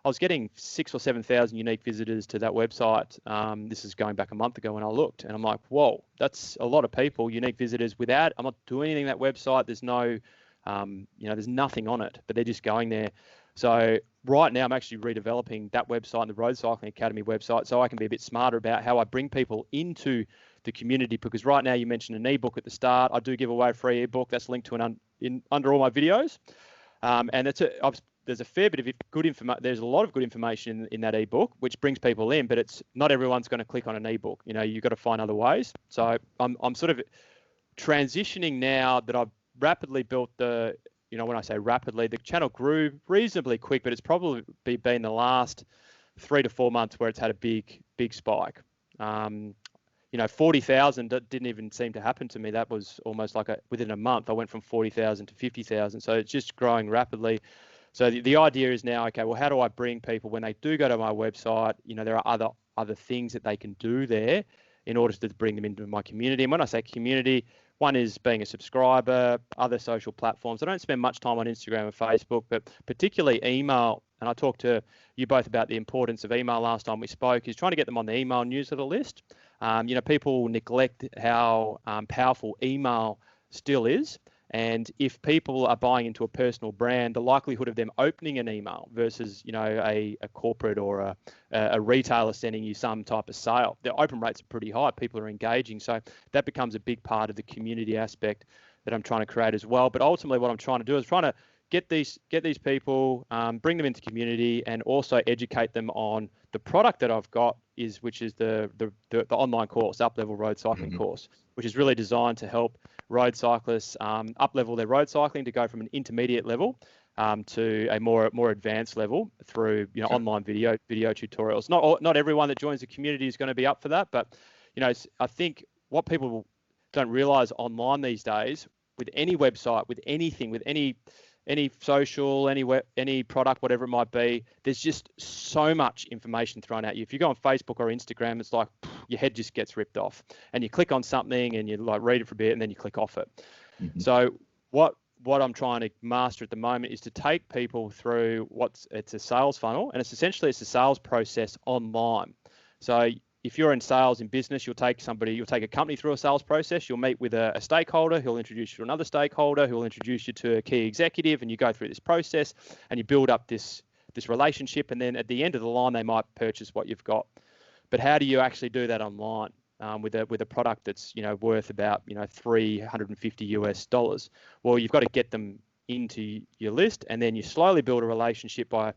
I was getting 6,000 or 7,000 unique visitors to that website. This is going back a month ago when I looked, and I'm like, whoa, that's a lot of people, unique visitors. I'm not doing anything on that website. There's no, there's nothing on it, but they're just going there. So right now I'm actually redeveloping that website and the Road Cycling Academy website, so I can be a bit smarter about how I bring people into the community. Because right now, you mentioned an ebook at the start. I do give away a free ebook that's linked to under all my videos, and there's a fair bit of good information. There's a lot of good information in that ebook, which brings people in, but it's not everyone's going to click on an ebook. You know, you've got to find other ways. So I'm sort of transitioning now that I've rapidly built when I say rapidly, the channel grew reasonably quick, but it's probably been the last 3 to 4 months where it's had a big spike. 40,000 didn't even seem to happen to me. That was almost like within a month, I went from 40,000 to 50,000. So it's just growing rapidly. So the idea is now, okay, well, how do I bring people when they do go to my website? You know, there are other things that they can do there in order to bring them into my community. And when I say community, one is being a subscriber, other social platforms. I don't spend much time on Instagram and Facebook, but particularly email. And I talked to you both about the importance of email last time we spoke, is trying to get them on the email newsletter list. People neglect how powerful email still is. And if people are buying into a personal brand, the likelihood of them opening an email versus, a corporate or a retailer sending you some type of sale, the open rates are pretty high. People are engaging. So that becomes a big part of the community aspect that I'm trying to create as well. But ultimately what I'm trying to do is trying to get these people, bring them into community, and also educate them on the product that I've got, which is the online course, Up-Level Road Cycling course, which is really designed to help road cyclists up-level their road cycling to go from an intermediate level to a more advanced level through online video tutorials. Not everyone that joins the community is going to be up for that, but I think what people don't realize online these days, with any website, with anything, with any social, any product, whatever it might be, there's just so much information thrown at you. If you go on Facebook or Instagram, it's like your head just gets ripped off, and you click on something and you read it for a bit and then you click off it. Mm-hmm. So what I'm trying to master at the moment is to take people through it's a sales funnel, and it's essentially a sales process online. So if you're in sales in business, you'll take a company through a sales process. You'll meet with a stakeholder who'll introduce you to another stakeholder who'll introduce you to a key executive, and you go through this process and you build up this relationship, and then at the end of the line they might purchase what you've got. But how do you actually do that online with a product that's worth about $350? Well, you've got to get them into your list, and then you slowly build a relationship by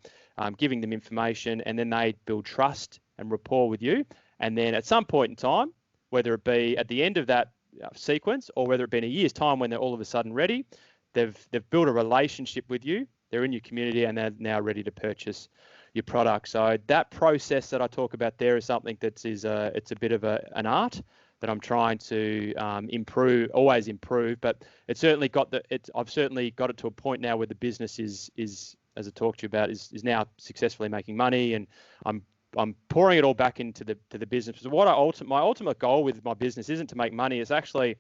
giving them information, and then they build trust and rapport with you. And then at some point in time, whether it be at the end of that sequence or whether it be in a year's time when they're all of a sudden ready, they've built a relationship with you, they're in your community, and they're now ready to purchase your product. So that process that I talk about there is something it's a bit of an art that I'm trying to always improve. But I've certainly got it to a point now where the business is as I talked to you about, is now successfully making money, and I'm pouring it all back into the business. So my ultimate goal with my business isn't to make money. It's actually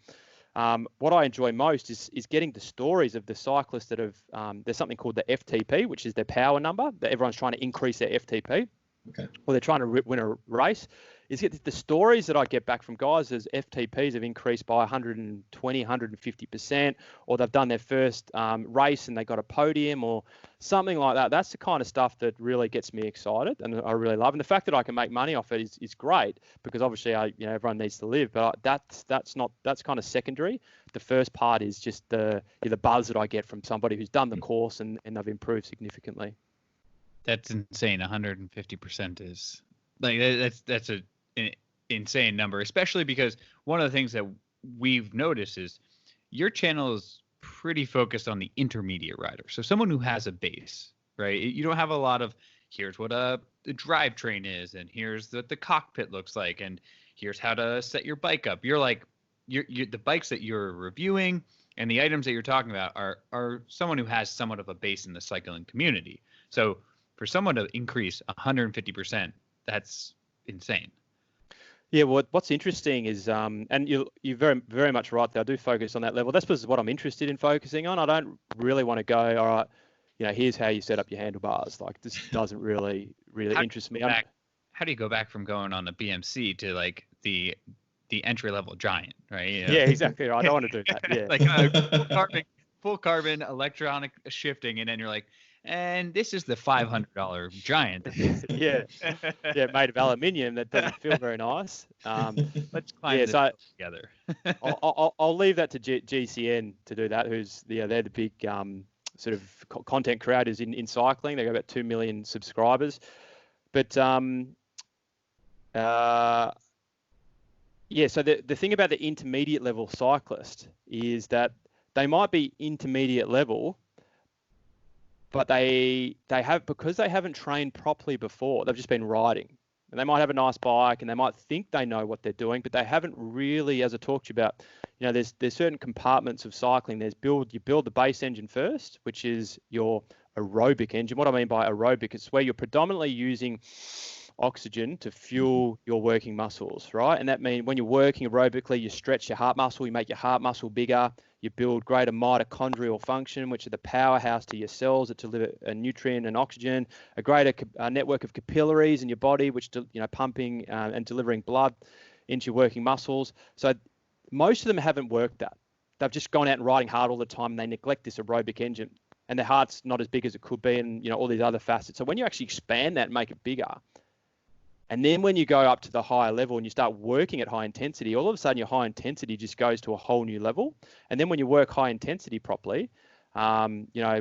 What I enjoy most is getting the stories of the cyclists that have, there's something called the FTP, which is their power number, that everyone's trying to increase their FTP. Okay. Or they're trying to win a race. Is get the stories that I get back from guys as FTPs have increased by 120, 150%, or they've done their first race and they got a podium or something like that. That's the kind of stuff that really gets me excited and I really love. And the fact that I can make money off it is great, because obviously everyone needs to live, but that's kind of secondary. The first part is just the buzz that I get from somebody who's done the course and they've improved significantly. That's insane. 150% is like that's an insane number, especially because one of the things that we've noticed is your channel is pretty focused on the intermediate rider. So someone who has a base, right? You don't have a lot of here's what the drivetrain is, and here's what the cockpit looks like, and here's how to set your bike up. You're like the bikes that you're reviewing and the items that you're talking about are someone who has somewhat of a base in the cycling community. So for someone to increase 150%, that's insane. Yeah, well, what's interesting is, and you're very, very much right there. I do focus on that level. That's what I'm interested in focusing on. I don't really want to go, all right, here's how you set up your handlebars. Like, this doesn't really interest me. How do you go back from going on a BMC to like the entry level giant, right? Yeah, exactly right. I don't want to do that. Yeah, like full carbon electronic shifting, and then you're like, and this is the $500 giant. yeah, made of aluminium. That doesn't feel very nice. Let's climb this together. I'll leave that to GCN to do that. They're the big sort of content creators in cycling. They got about 2 million subscribers. But so the thing about the intermediate level cyclist is that they might be intermediate level, but they haven't trained properly before. They've just been riding, and they might have a nice bike, and they might think they know what they're doing, but they haven't really, as I talked to you about, there's certain compartments of cycling. You build the base engine first, which is your aerobic engine. What I mean by aerobic is where you're predominantly using oxygen to fuel your working muscles, right? And that means when you're working aerobically, you stretch your heart muscle, you make your heart muscle bigger, you build greater mitochondrial function, which are the powerhouse to your cells that deliver a nutrient and oxygen, a greater network of capillaries in your body, which pumping and delivering blood into your working muscles. So most of them haven't worked that. They've just gone out and riding hard all the time, and they neglect this aerobic engine, and their heart's not as big as it could be, and all these other facets. So when you actually expand that and make it bigger, and then when you go up to the higher level and you start working at high intensity, all of a sudden your high intensity just goes to a whole new level. And then when you work high intensity properly,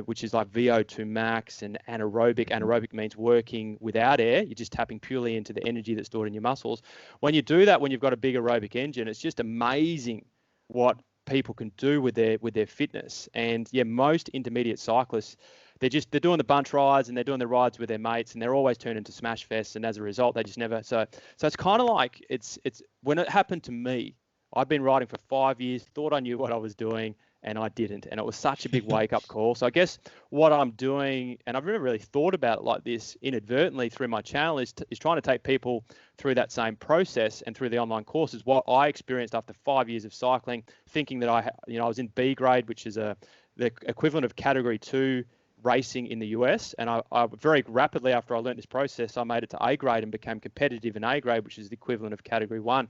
which is like VO2 max and anaerobic. Anaerobic means working without air. You're just tapping purely into the energy that's stored in your muscles. When you do that, when you've got a big aerobic engine, it's just amazing what people can do with their fitness. And yeah, most intermediate cyclists, they're doing the bunch rides and they're doing the rides with their mates, and they're always turned into smash fests, and as a result they just never. So it's kind of like it's when it happened to me, I'd been riding for 5 years, thought I knew what I was doing, and I didn't, and it was such a big wake up call. So I guess what I'm doing, and I've never really thought about it like this inadvertently through my channel, is trying to take people through that same process and through the online courses, what I experienced after 5 years of cycling, thinking that I was in B grade, which is the equivalent of category 2 racing in the US, and I very rapidly after I learned this process, I made it to A grade and became competitive in A grade, which is the equivalent of category 1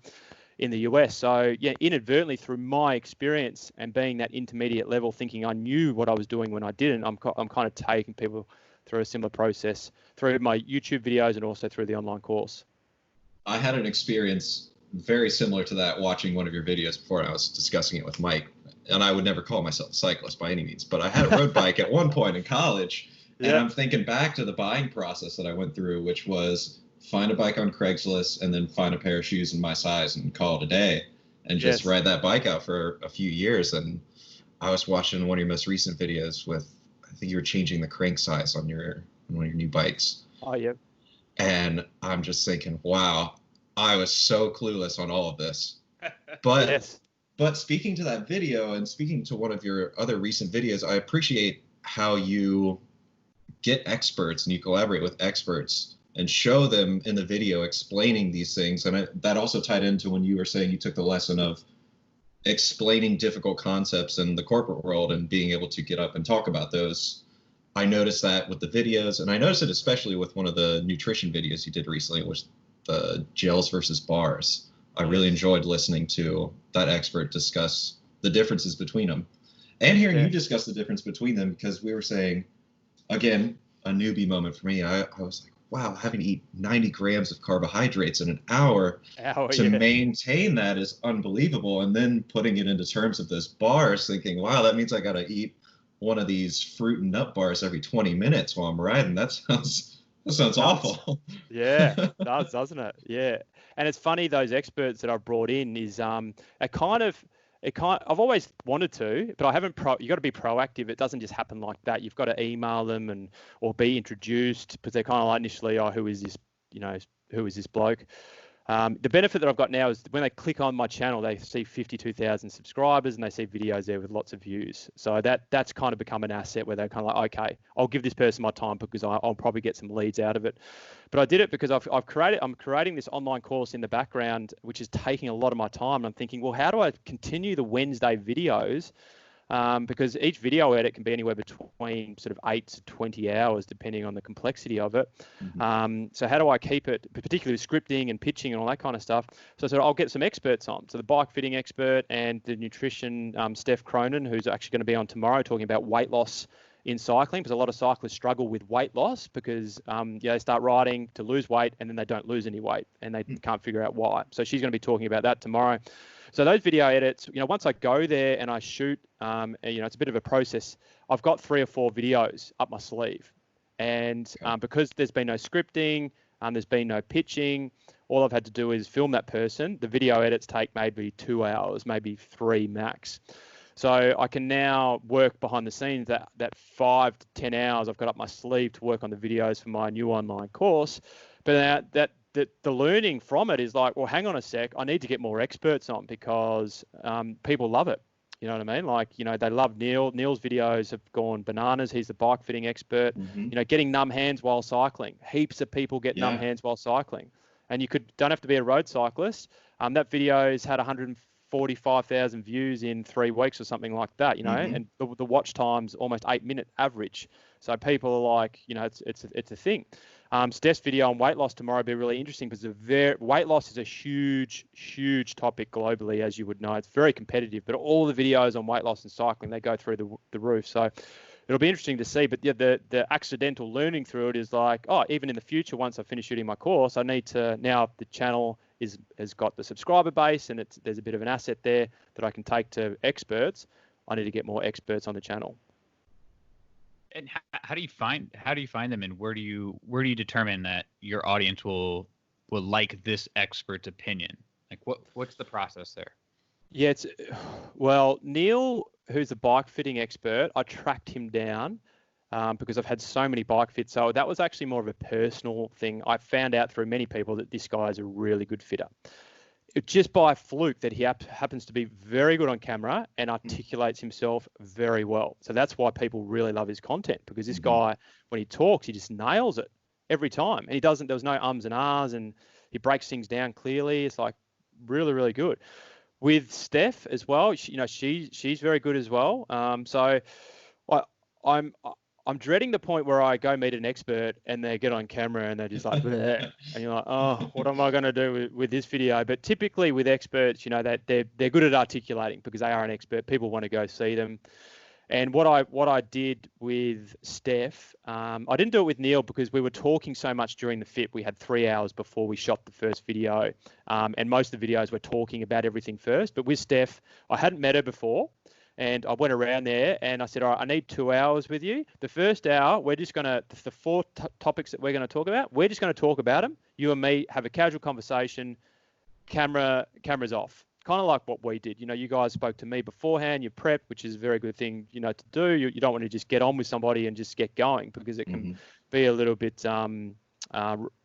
in the US. So yeah, inadvertently through my experience and being that intermediate level, thinking I knew what I was doing when I didn't, I'm kind of taking people through a similar process through my YouTube videos and also through the online course. I had an experience very similar to that watching one of your videos before, and I was discussing it with Mike. And I would never call myself a cyclist by any means, but I had a road bike at one point in college, and I'm thinking back to the buying process that I went through, which was find a bike on Craigslist and then find a pair of shoes in my size and call it a day, and just ride that bike out for a few years. And I was watching one of your most recent videos with, I think you were changing the crank size on one of your new bikes. Oh, yeah. And I'm just thinking, wow, I was so clueless on all of this. But But speaking to that video and speaking to one of your other recent videos, I appreciate how you get experts and you collaborate with experts and show them in the video explaining these things. And that also tied into when you were saying you took the lesson of explaining difficult concepts in the corporate world and being able to get up and talk about those. I noticed that with the videos, and I noticed it especially with one of the nutrition videos you did recently, which the gels versus bars. I really enjoyed listening to that expert discuss the differences between them and hearing you discuss the difference between them, because we were saying, again, a newbie moment for me. I was like, wow, having to eat 90 grams of carbohydrates in an hour to maintain that is unbelievable. And then putting it into terms of those bars, thinking, wow, that means I got to eat one of these fruit and nut bars every 20 minutes while I'm riding. That sounds awful. Yeah, it does, doesn't it? Yeah. And it's funny, those experts that I've brought in is I've always wanted to, but I haven't. You got to be proactive. It doesn't just happen like that. You've got to email them or be introduced, because they're kind of like initially, oh, who is this? Who is this bloke? The benefit that I've got now is when they click on my channel, they see 52,000 subscribers and they see videos there with lots of views. So that's kind of become an asset where they're kind of like, okay, I'll give this person my time because I'll probably get some leads out of it. But I did it because I'm creating this online course in the background, which is taking a lot of my time. And I'm thinking, well, how do I continue the Wednesday videos? Because each video edit can be anywhere between sort of 8 to 20 hours, depending on the complexity of it. So how do I keep it, particularly with scripting and pitching and all that kind of stuff? So I said, I'll get some experts on. So the bike fitting expert and the nutrition, Steph Cronin, who's actually going to be on tomorrow, talking about weight loss in cycling, because a lot of cyclists struggle with weight loss because they start riding to lose weight and then they don't lose any weight and they can't figure out why. So she's going to be talking about that tomorrow. So those video edits, once I go there and I shoot, it's a bit of a process. I've got 3 or 4 videos up my sleeve, and because there's been no scripting, there's been no pitching, all I've had to do is film that person. The video edits take maybe 2 hours, maybe 3 max. So I can now work behind the scenes that 5 to 10 hours I've got up my sleeve to work on the videos for my new online course. But the learning from it is like, well, hang on a sec, I need to get more experts on, because people love it. You know what I mean? Like, they love Neil. Neil's videos have gone bananas. He's the bike fitting expert. Getting numb hands while cycling. Heaps of people get numb hands while cycling. And don't have to be a road cyclist. That video's had 145,000 views in 3 weeks or something like that, and the watch time's almost 8-minute average. So people are like, it's a thing. Steph's video on weight loss tomorrow will be really interesting, because weight loss is a huge, huge topic globally, as you would know. It's very competitive, but all the videos on weight loss and cycling, they go through the roof. So it'll be interesting to see. But yeah, the accidental learning through it is like, oh, even in the future, once I finish shooting my course, I need to, now the channel has got the subscriber base and there's a bit of an asset there that I can take to experts. I need to get more experts on the channel. And how do you find them, and where do you determine that your audience will like this expert's opinion? Like what's the process there? Yeah, Neil, who's a bike fitting expert, I tracked him down because I've had so many bike fits. So that was actually more of a personal thing. I found out through many people that this guy is a really good fitter. Just by fluke that he happens to be very good on camera and articulates himself very well. So that's why people really love his content, because this guy, when he talks, he just nails it every time. And there's no ums and ahs, and he breaks things down clearly. It's like really, really good. With Steph as well, she's very good as well. So I'm dreading the point where I go meet an expert and they get on camera and they're just like, bleh. And you're like, oh, what am I going to do with this video? But typically with experts, that they're good at articulating because they are an expert. People want to go see them. And what I did with Steph, I didn't do it with Neil because we were talking so much during the fit. We had 3 hours before we shot the first video, and most of the videos were talking about everything first. But with Steph, I hadn't met her before. And I went around there and I said, all right, I need 2 hours with you. The first hour, we're just going to, the 4 topics that we're going to talk about, we're just going to talk about them. You and me have a casual conversation, cameras off. Kind of like what we did. You guys spoke to me beforehand, you prepped, which is a very good thing, to do. You don't want to just get on with somebody and just get going, because it can be a little bit,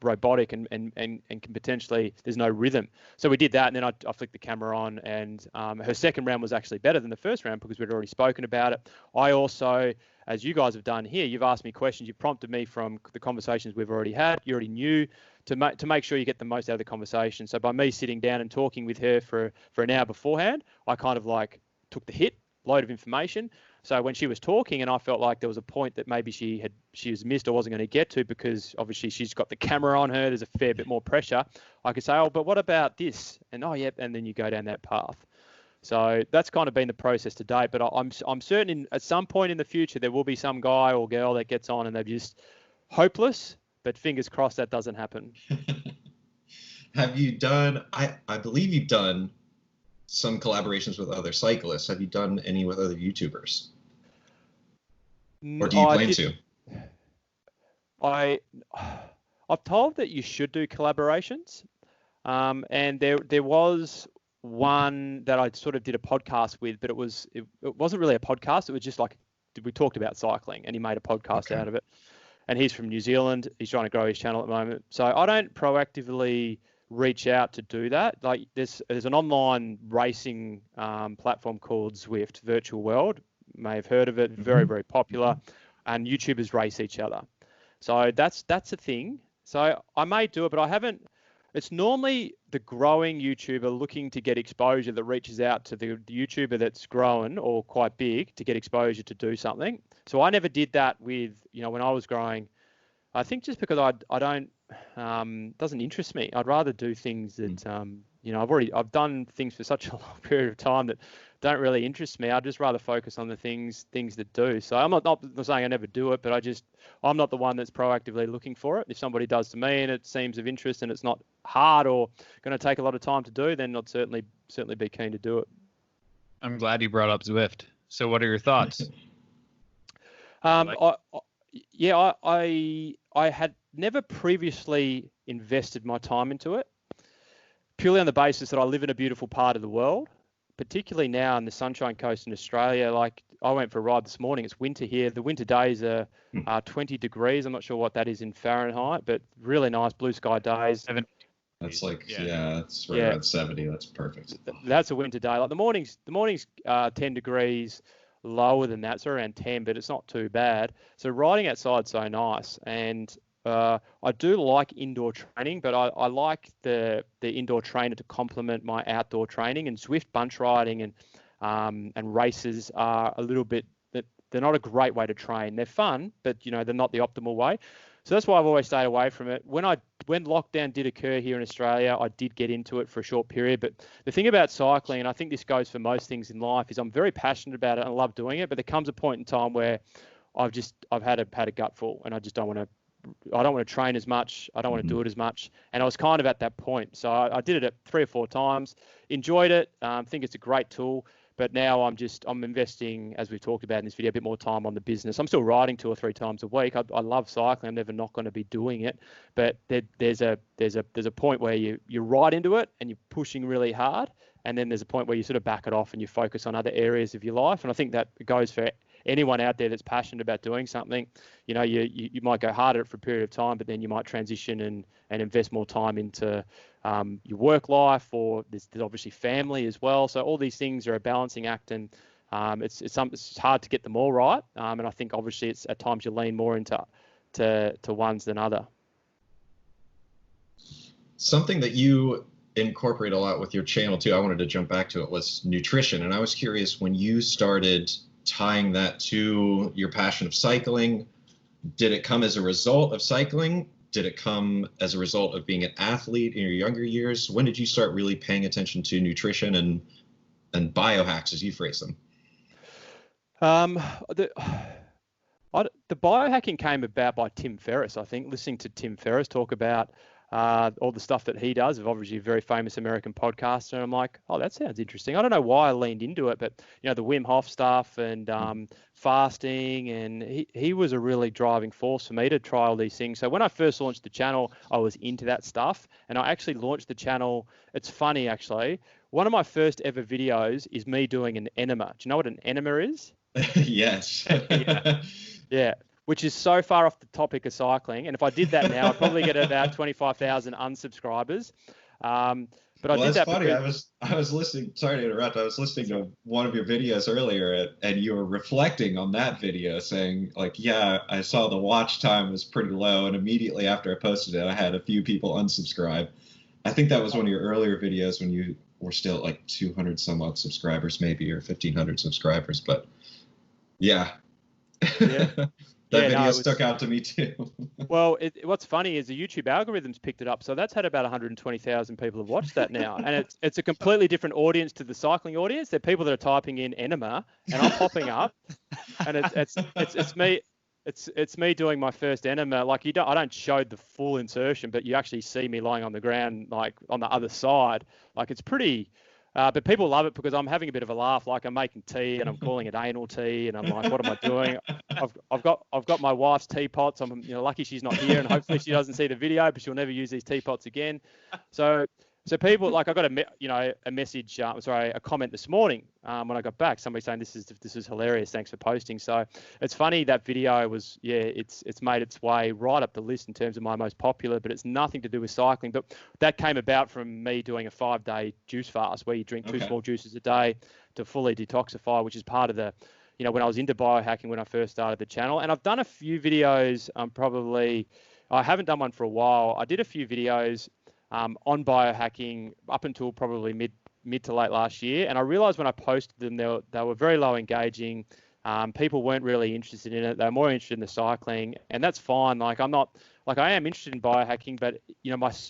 robotic and can potentially, there's no rhythm. So we did that, and then I flicked the camera on, and her second round was actually better than the first round because we'd already spoken about it. I also, as you guys have done here, you've asked me questions, you prompted me from the conversations we've already had, you already knew, to make sure you get the most out of the conversation. So by me sitting down and talking with her for an hour beforehand, I kind of like took the hit, load of information. So when she was talking and I felt like there was a point that maybe she was missed or wasn't going to get to because obviously she's got the camera on her, there's a fair bit more pressure, I could say, oh, but what about this? And oh, yeah, and then you go down that path. So that's kind of been the process to date. But I'm certain at some point in the future there will be some guy or girl that gets on and they're just hopeless, but fingers crossed that doesn't happen. Have you done, I believe you've done some collaborations with other cyclists. Have you done any with other YouTubers? Or do you plan to? I've told that you should do collaborations. And there was one that I sort of did a podcast with, but it wasn't really a podcast. It was just like, we talked about cycling and he made a podcast out of it. And he's from New Zealand. He's trying to grow his channel at the moment. So I don't proactively reach out to do that. Like there's an online racing platform called Zwift Virtual World. You may have heard of it. Very, very popular. And YouTubers race each other. So that's a thing. So I may do it, but I haven't. It's normally the growing YouTuber looking to get exposure that reaches out to the YouTuber that's growing or quite big to get exposure to do something. So I never did that with, when I was growing. I think just because I don't, doesn't interest me. I'd rather do things that, I've done things for such a long period of time that don't really interest me. I'd just rather focus on the things that do. So I'm not saying I never do it, but I'm not the one that's proactively looking for it. If somebody does to me and it seems of interest and it's not hard or going to take a lot of time to do, then I'd certainly be keen to do it. I'm glad you brought up Zwift. So what are your thoughts? I had never previously invested my time into it, purely on the basis that I live in a beautiful part of the world, particularly now on the Sunshine Coast in Australia. Like I went for a ride this morning. It's winter here. The winter days are 20 degrees. I'm not sure what that is in Fahrenheit, but really nice blue sky days. That's like, it's right around 70. That's perfect. That's a winter day. Like the morning's 10 degrees lower than that, so around 10, but it's not too bad. So riding outside's so nice. And I do like indoor training, but I like the indoor trainer to complement my outdoor training. And Zwift bunch riding and races are a little bit, they're not a great way to train. They're fun, but they're not the optimal way. So that's why I've always stayed away from it. When lockdown did occur here in Australia, I did get into it for a short period. But the thing about cycling, and I think this goes for most things in life, is I'm very passionate about it and I love doing it. But there comes a point in time where I've had a gutful, and I just don't want to train as much. I don't want to do it as much. And I was kind of at that point. So I did it 3 or 4 times, enjoyed it. Think it's a great tool. But now I'm investing, as we've talked about in this video, a bit more time on the business. I'm still riding 2 or 3 times a week. I love cycling. I'm never not going to be doing it. But there's a point where you ride into it and you're pushing really hard. And then there's a point where you sort of back it off and you focus on other areas of your life. And I think that goes for anyone out there that's passionate about doing something. You might go hard at it for a period of time, but then you might transition and invest more time into your work life, or there's obviously family as well. So all these things are a balancing act, and it's hard to get them all right. And I think obviously it's at times you lean more into ones than other. Something that you incorporate a lot with your channel too, I wanted to jump back to it, was nutrition. And I was curious, when you started tying that to your passion of cycling, did it come as a result of cycling? Did it come as a result of being an athlete in your younger years? When did you start really paying attention to nutrition and biohacks, as you phrase them? The biohacking came about by Tim Ferriss, I think, listening to Tim Ferriss talk about all the stuff that he does, of obviously a very famous American podcaster. And I'm like, oh, that sounds interesting. I don't know why I leaned into it, but the Wim Hof stuff and fasting, and he was a really driving force for me to try all these things. So when I first launched the channel, I was into that stuff, and I actually launched the channel. It's funny, actually. One of my first ever videos is me doing an enema. Do you know what an enema is? Yes. Yeah. which is so far off the topic of cycling. And if I did that now, I'd probably get about 25,000 unsubscribers. But I did that funny. because... I was listening. Sorry to interrupt. I was listening to one of your videos earlier, and you were reflecting on that video, saying like, "Yeah, I saw the watch time was pretty low, and immediately after I posted it, I had a few people unsubscribe." I think that was one of your earlier videos when you were still at like 200 some odd subscribers, maybe, or 1,500 subscribers. But yeah. That video stuck out to me too. Well, what's funny is the YouTube algorithms picked it up, so that's had about 120,000 people have watched that now, and it's a completely different audience to the cycling audience. They're people that are typing in enema, and I'm popping up, and it's me. It's me doing my first enema. Like I don't show the full insertion, but you actually see me lying on the ground, like on the other side. Like it's pretty. But people love it because I'm having a bit of a laugh, like I'm making tea and I'm calling it anal tea, and I'm like, what am I doing? I've got my wife's teapots. I'm lucky she's not here, and hopefully she doesn't see the video, but she'll never use these teapots again. So people, like I got a message, a comment this morning when I got back, somebody saying this is hilarious, thanks for posting. So it's funny that video was, it's made its way right up the list in terms of my most popular, but it's nothing to do with cycling. But that came about from me doing a 5-day juice fast where you drink 2 small juices a day to fully detoxify, which is part of the, when I was into biohacking when I first started the channel. And I've done a few videos, I haven't done one for a while. I did a few videos on biohacking up until probably mid to late last year, and I realized when I posted them they were very low engaging. People weren't really interested in it. They were more interested in the cycling, and that's fine. Like I am interested in biohacking, but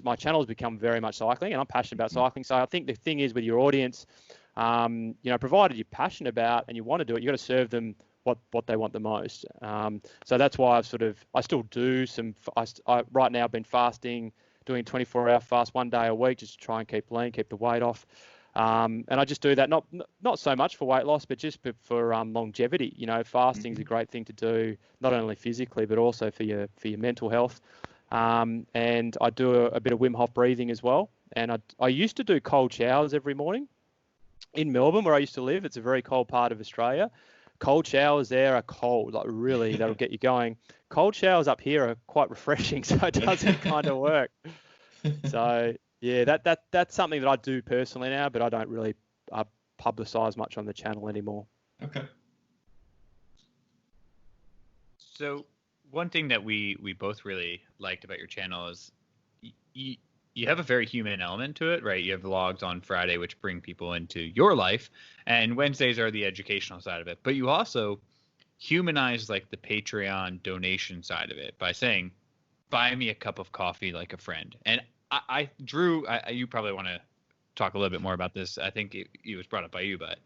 my channel has become very much cycling, and I'm passionate about cycling. So I think the thing is with your audience, provided you're passionate about and you want to do it, you got to serve them what they want the most. So that's why I still do right now I've been fasting, doing a 24-hour fast 1 day a week just to try and keep lean, keep the weight off. And I just do that, not so much for weight loss, but just for longevity. Fasting is a great thing to do, not only physically, but also for your mental health. And I do a bit of Wim Hof breathing as well. And I used to do cold showers every morning in Melbourne, where I used to live. It's a very cold part of Australia. Cold showers there are cold, like really, that'll get you going. Cold showers up here are quite refreshing, so it doesn't kind of work. So yeah, that's something that I do personally now, but I don't really publicize much on the channel anymore. Okay. So one thing that we both really liked about your channel is you have a very human element to it, right? You have vlogs on Friday, which bring people into your life, and Wednesdays are the educational side of it. But you also humanize like the Patreon donation side of it by saying, buy me a cup of coffee like a friend. And Drew, you probably want to talk a little bit more about this. I think it was brought up by you, but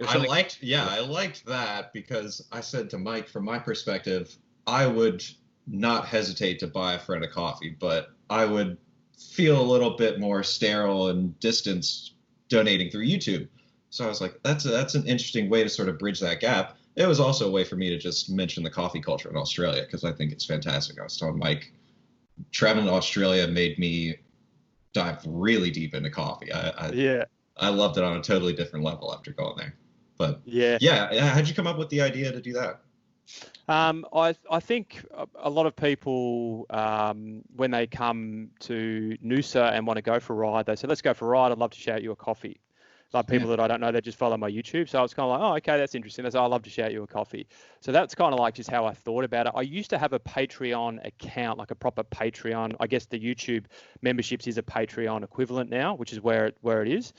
I liked that because I said to Mike, from my perspective, I would not hesitate to buy a friend a coffee, but I would feel a little bit more sterile and distanced donating through YouTube. So I was like, that's an interesting way to sort of bridge that gap. It was also a way for me to just mention the coffee culture in Australia because I think it's fantastic. I was telling Mike, traveling to Australia made me dive really deep into coffee. I loved it on a totally different level after going there. But how'd you come up with the idea to do that? I think a lot of people, when they come to Noosa and want to go for a ride, they say, let's go for a ride. I'd love to shout you a coffee. Like people that I don't know, they just follow my YouTube. So I was kind of like, oh, okay, that's interesting. They say, I'd love to shout you a coffee. So that's kind of like just how I thought about it. I used to have a Patreon account, like a proper Patreon. I guess the YouTube memberships is a Patreon equivalent now, which is where it is.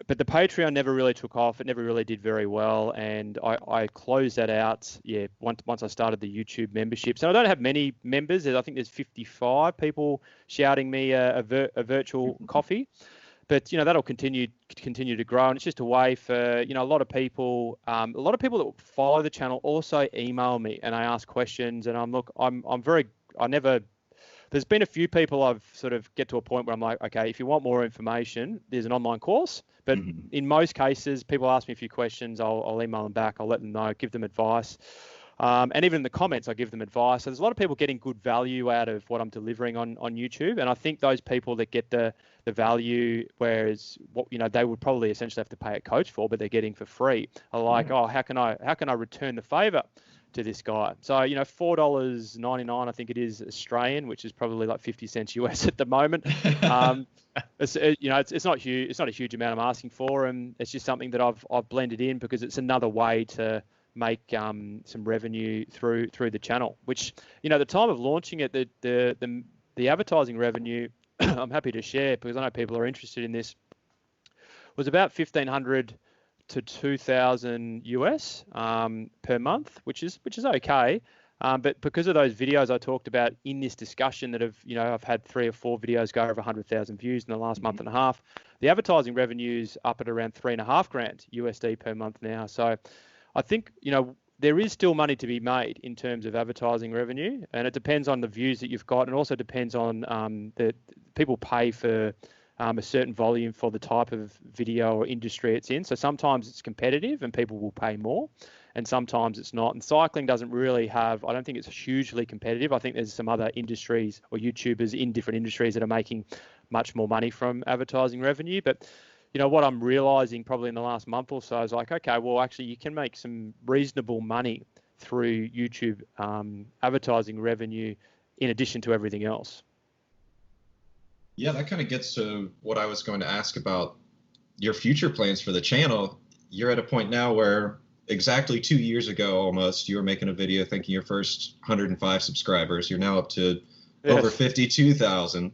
But the Patreon never really took off. It never really did very well. And I closed that out, once I started the YouTube memberships. And I don't have many members. I think there's 55 people shouting me a virtual coffee. But, that'll continue to grow. And it's just a way for, a lot of people that follow the channel also email me and I ask questions. And there's been a few people I've sort of get to a point where I'm like, okay, if you want more information, there's an online course. But in most cases, people ask me a few questions. I'll email them back. I'll let them know, give them advice. And even in the comments, I give them advice. So there's a lot of people getting good value out of what I'm delivering on YouTube. And I think those people that get the value, whereas what they would probably essentially have to pay a coach for, but they're getting for free, are like, oh, how can I return the favor? to this guy. So, you know, $4.99, I think it is Australian, which is probably like 50 cents US at the moment. It's not huge. It's not a huge amount I'm asking for, and it's just something that I've blended in because it's another way to make some revenue through the channel. Which, you know, at the time of launching it, the advertising revenue, I'm happy to share because I know people are interested in this, was about 1,500 to 2,000 US per month, which is okay. But because of those videos I talked about in this discussion that I've had 3 or 4 videos go over 100,000 views in the last month and a half, the advertising revenue's up at around $3,500 USD per month now. So I think, you know, there is still money to be made in terms of advertising revenue, and it depends on the views that you've got, and also depends on the people pay for a certain volume for the type of video or industry it's in. So sometimes it's competitive and people will pay more, and sometimes it's not. And cycling doesn't really have, I don't think it's hugely competitive. I think there's some other industries or YouTubers in different industries that are making much more money from advertising revenue. But, you know, what I'm realizing probably in the last month or so is like, okay, well, actually you can make some reasonable money through YouTube advertising revenue in addition to everything else. Yeah, that kind of gets to what I was going to ask about your future plans for the channel. You're at a point now where exactly 2 years ago almost, you were making a video thinking your first 105 subscribers. You're now up to over 52,000.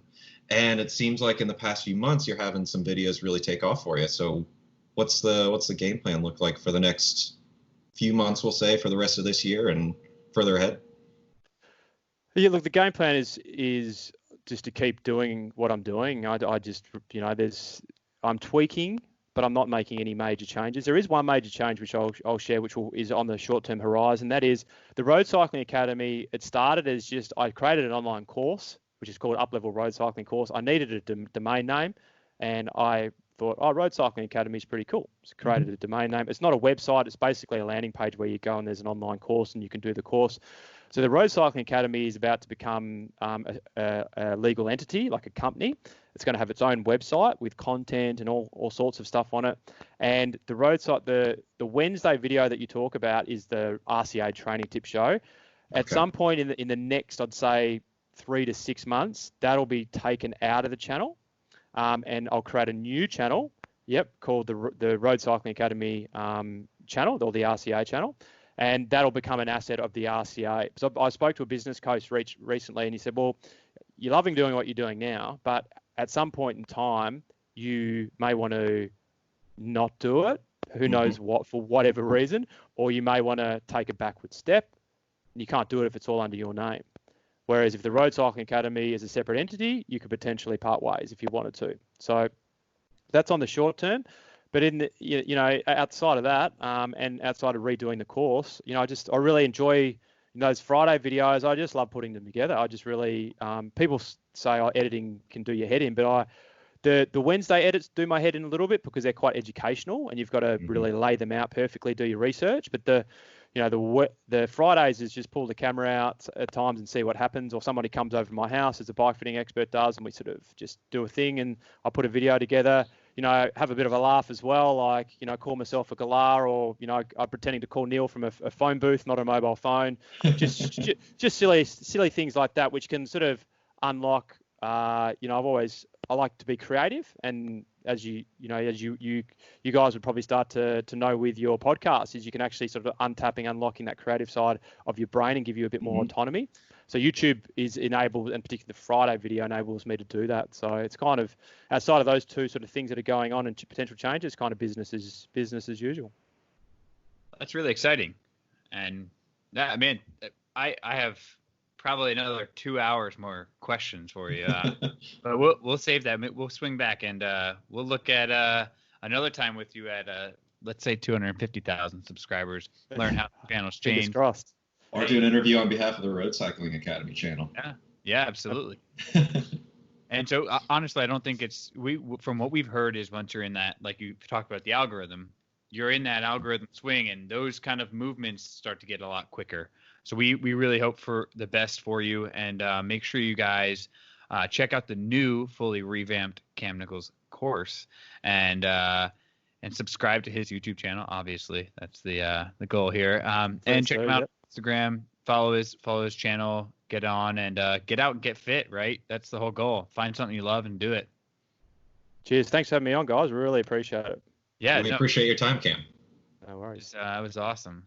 And it seems like in the past few months, you're having some videos really take off for you. So what's the game plan look like for the next few months, we'll say, for the rest of this year and further ahead? Yeah, look, the game plan is just to keep doing what I'm doing. I just, you know, I'm tweaking, but I'm not making any major changes. There is one major change which I'll share, which is on the short-term horizon. That is the Road Cycling Academy. It started as just, I created an online course, which is called Up-Level Road Cycling Course. I needed a domain name, and I thought, Road Cycling Academy is pretty cool. So created a domain name. It's not a website. It's basically a landing page where you go and there's an online course and you can do the course. So the Road Cycling Academy is about to become a legal entity, like a company. It's going to have its own website with content and all sorts of stuff on it. And the Wednesday video that you talk about is the RCA training tip show. At some point in the next, I'd say 3 to 6 months, that'll be taken out of the channel, and I'll create a new channel. Called the Road Cycling Academy channel, or the RCA channel. And that'll become an asset of the RCA. So I spoke to a business coach recently, and he said, well, you're loving doing what you're doing now, but at some point in time, you may want to not do it. Who knows what, for whatever reason, or you may want to take a backward step. You can't do it if it's all under your name. Whereas if the Road Cycling Academy is a separate entity, you could potentially part ways if you wanted to. So that's on the short term. But outside of that, and outside of redoing the course, I really enjoy those Friday videos. I just love putting them together. I just really, people say, editing can do your head in, but the Wednesday edits do my head in a little bit because they're quite educational, and you've got to really lay them out perfectly, do your research. But the Fridays is just pull the camera out at times and see what happens, or somebody comes over to my house, as a bike fitting expert does, and we sort of just do a thing, and I put a video together. Have a bit of a laugh as well, like, call myself a galah, or, I'm pretending to call Neil from a phone booth, not a mobile phone. Just silly things like that, which can sort of unlock, I like to be creative. And as you guys would probably start to know with your podcast, is you can actually sort of unlocking that creative side of your brain and give you a bit more autonomy. So YouTube is enabled, and particularly the Friday video enables me to do that. So it's kind of outside of those two sort of things that are going on and potential changes, kind of business as usual. That's really exciting. And I mean, I have probably another 2 hours more questions for you, but we'll save that. We'll swing back and we'll look at another time with you at let's say 250,000 subscribers. Learn how the channels change. Fingers crossed. Or do an interview on behalf of the Road Cycling Academy channel. Yeah, absolutely. And so honestly, I don't think from what we've heard is once you're in that, like you talked about the algorithm, you're in that algorithm swing, and those kind of movements start to get a lot quicker. So we really hope for the best for you, and make sure you guys check out the new fully revamped Cam Nichols course, and and subscribe to his YouTube channel. Obviously, that's the goal here. And check him out on Instagram. Follow his channel. Get on and get out and get fit. Right, that's the whole goal. Find something you love and do it. Cheers. Thanks for having me on, guys. Really appreciate it. Yeah, we appreciate your time, Cam. No worries. It was awesome.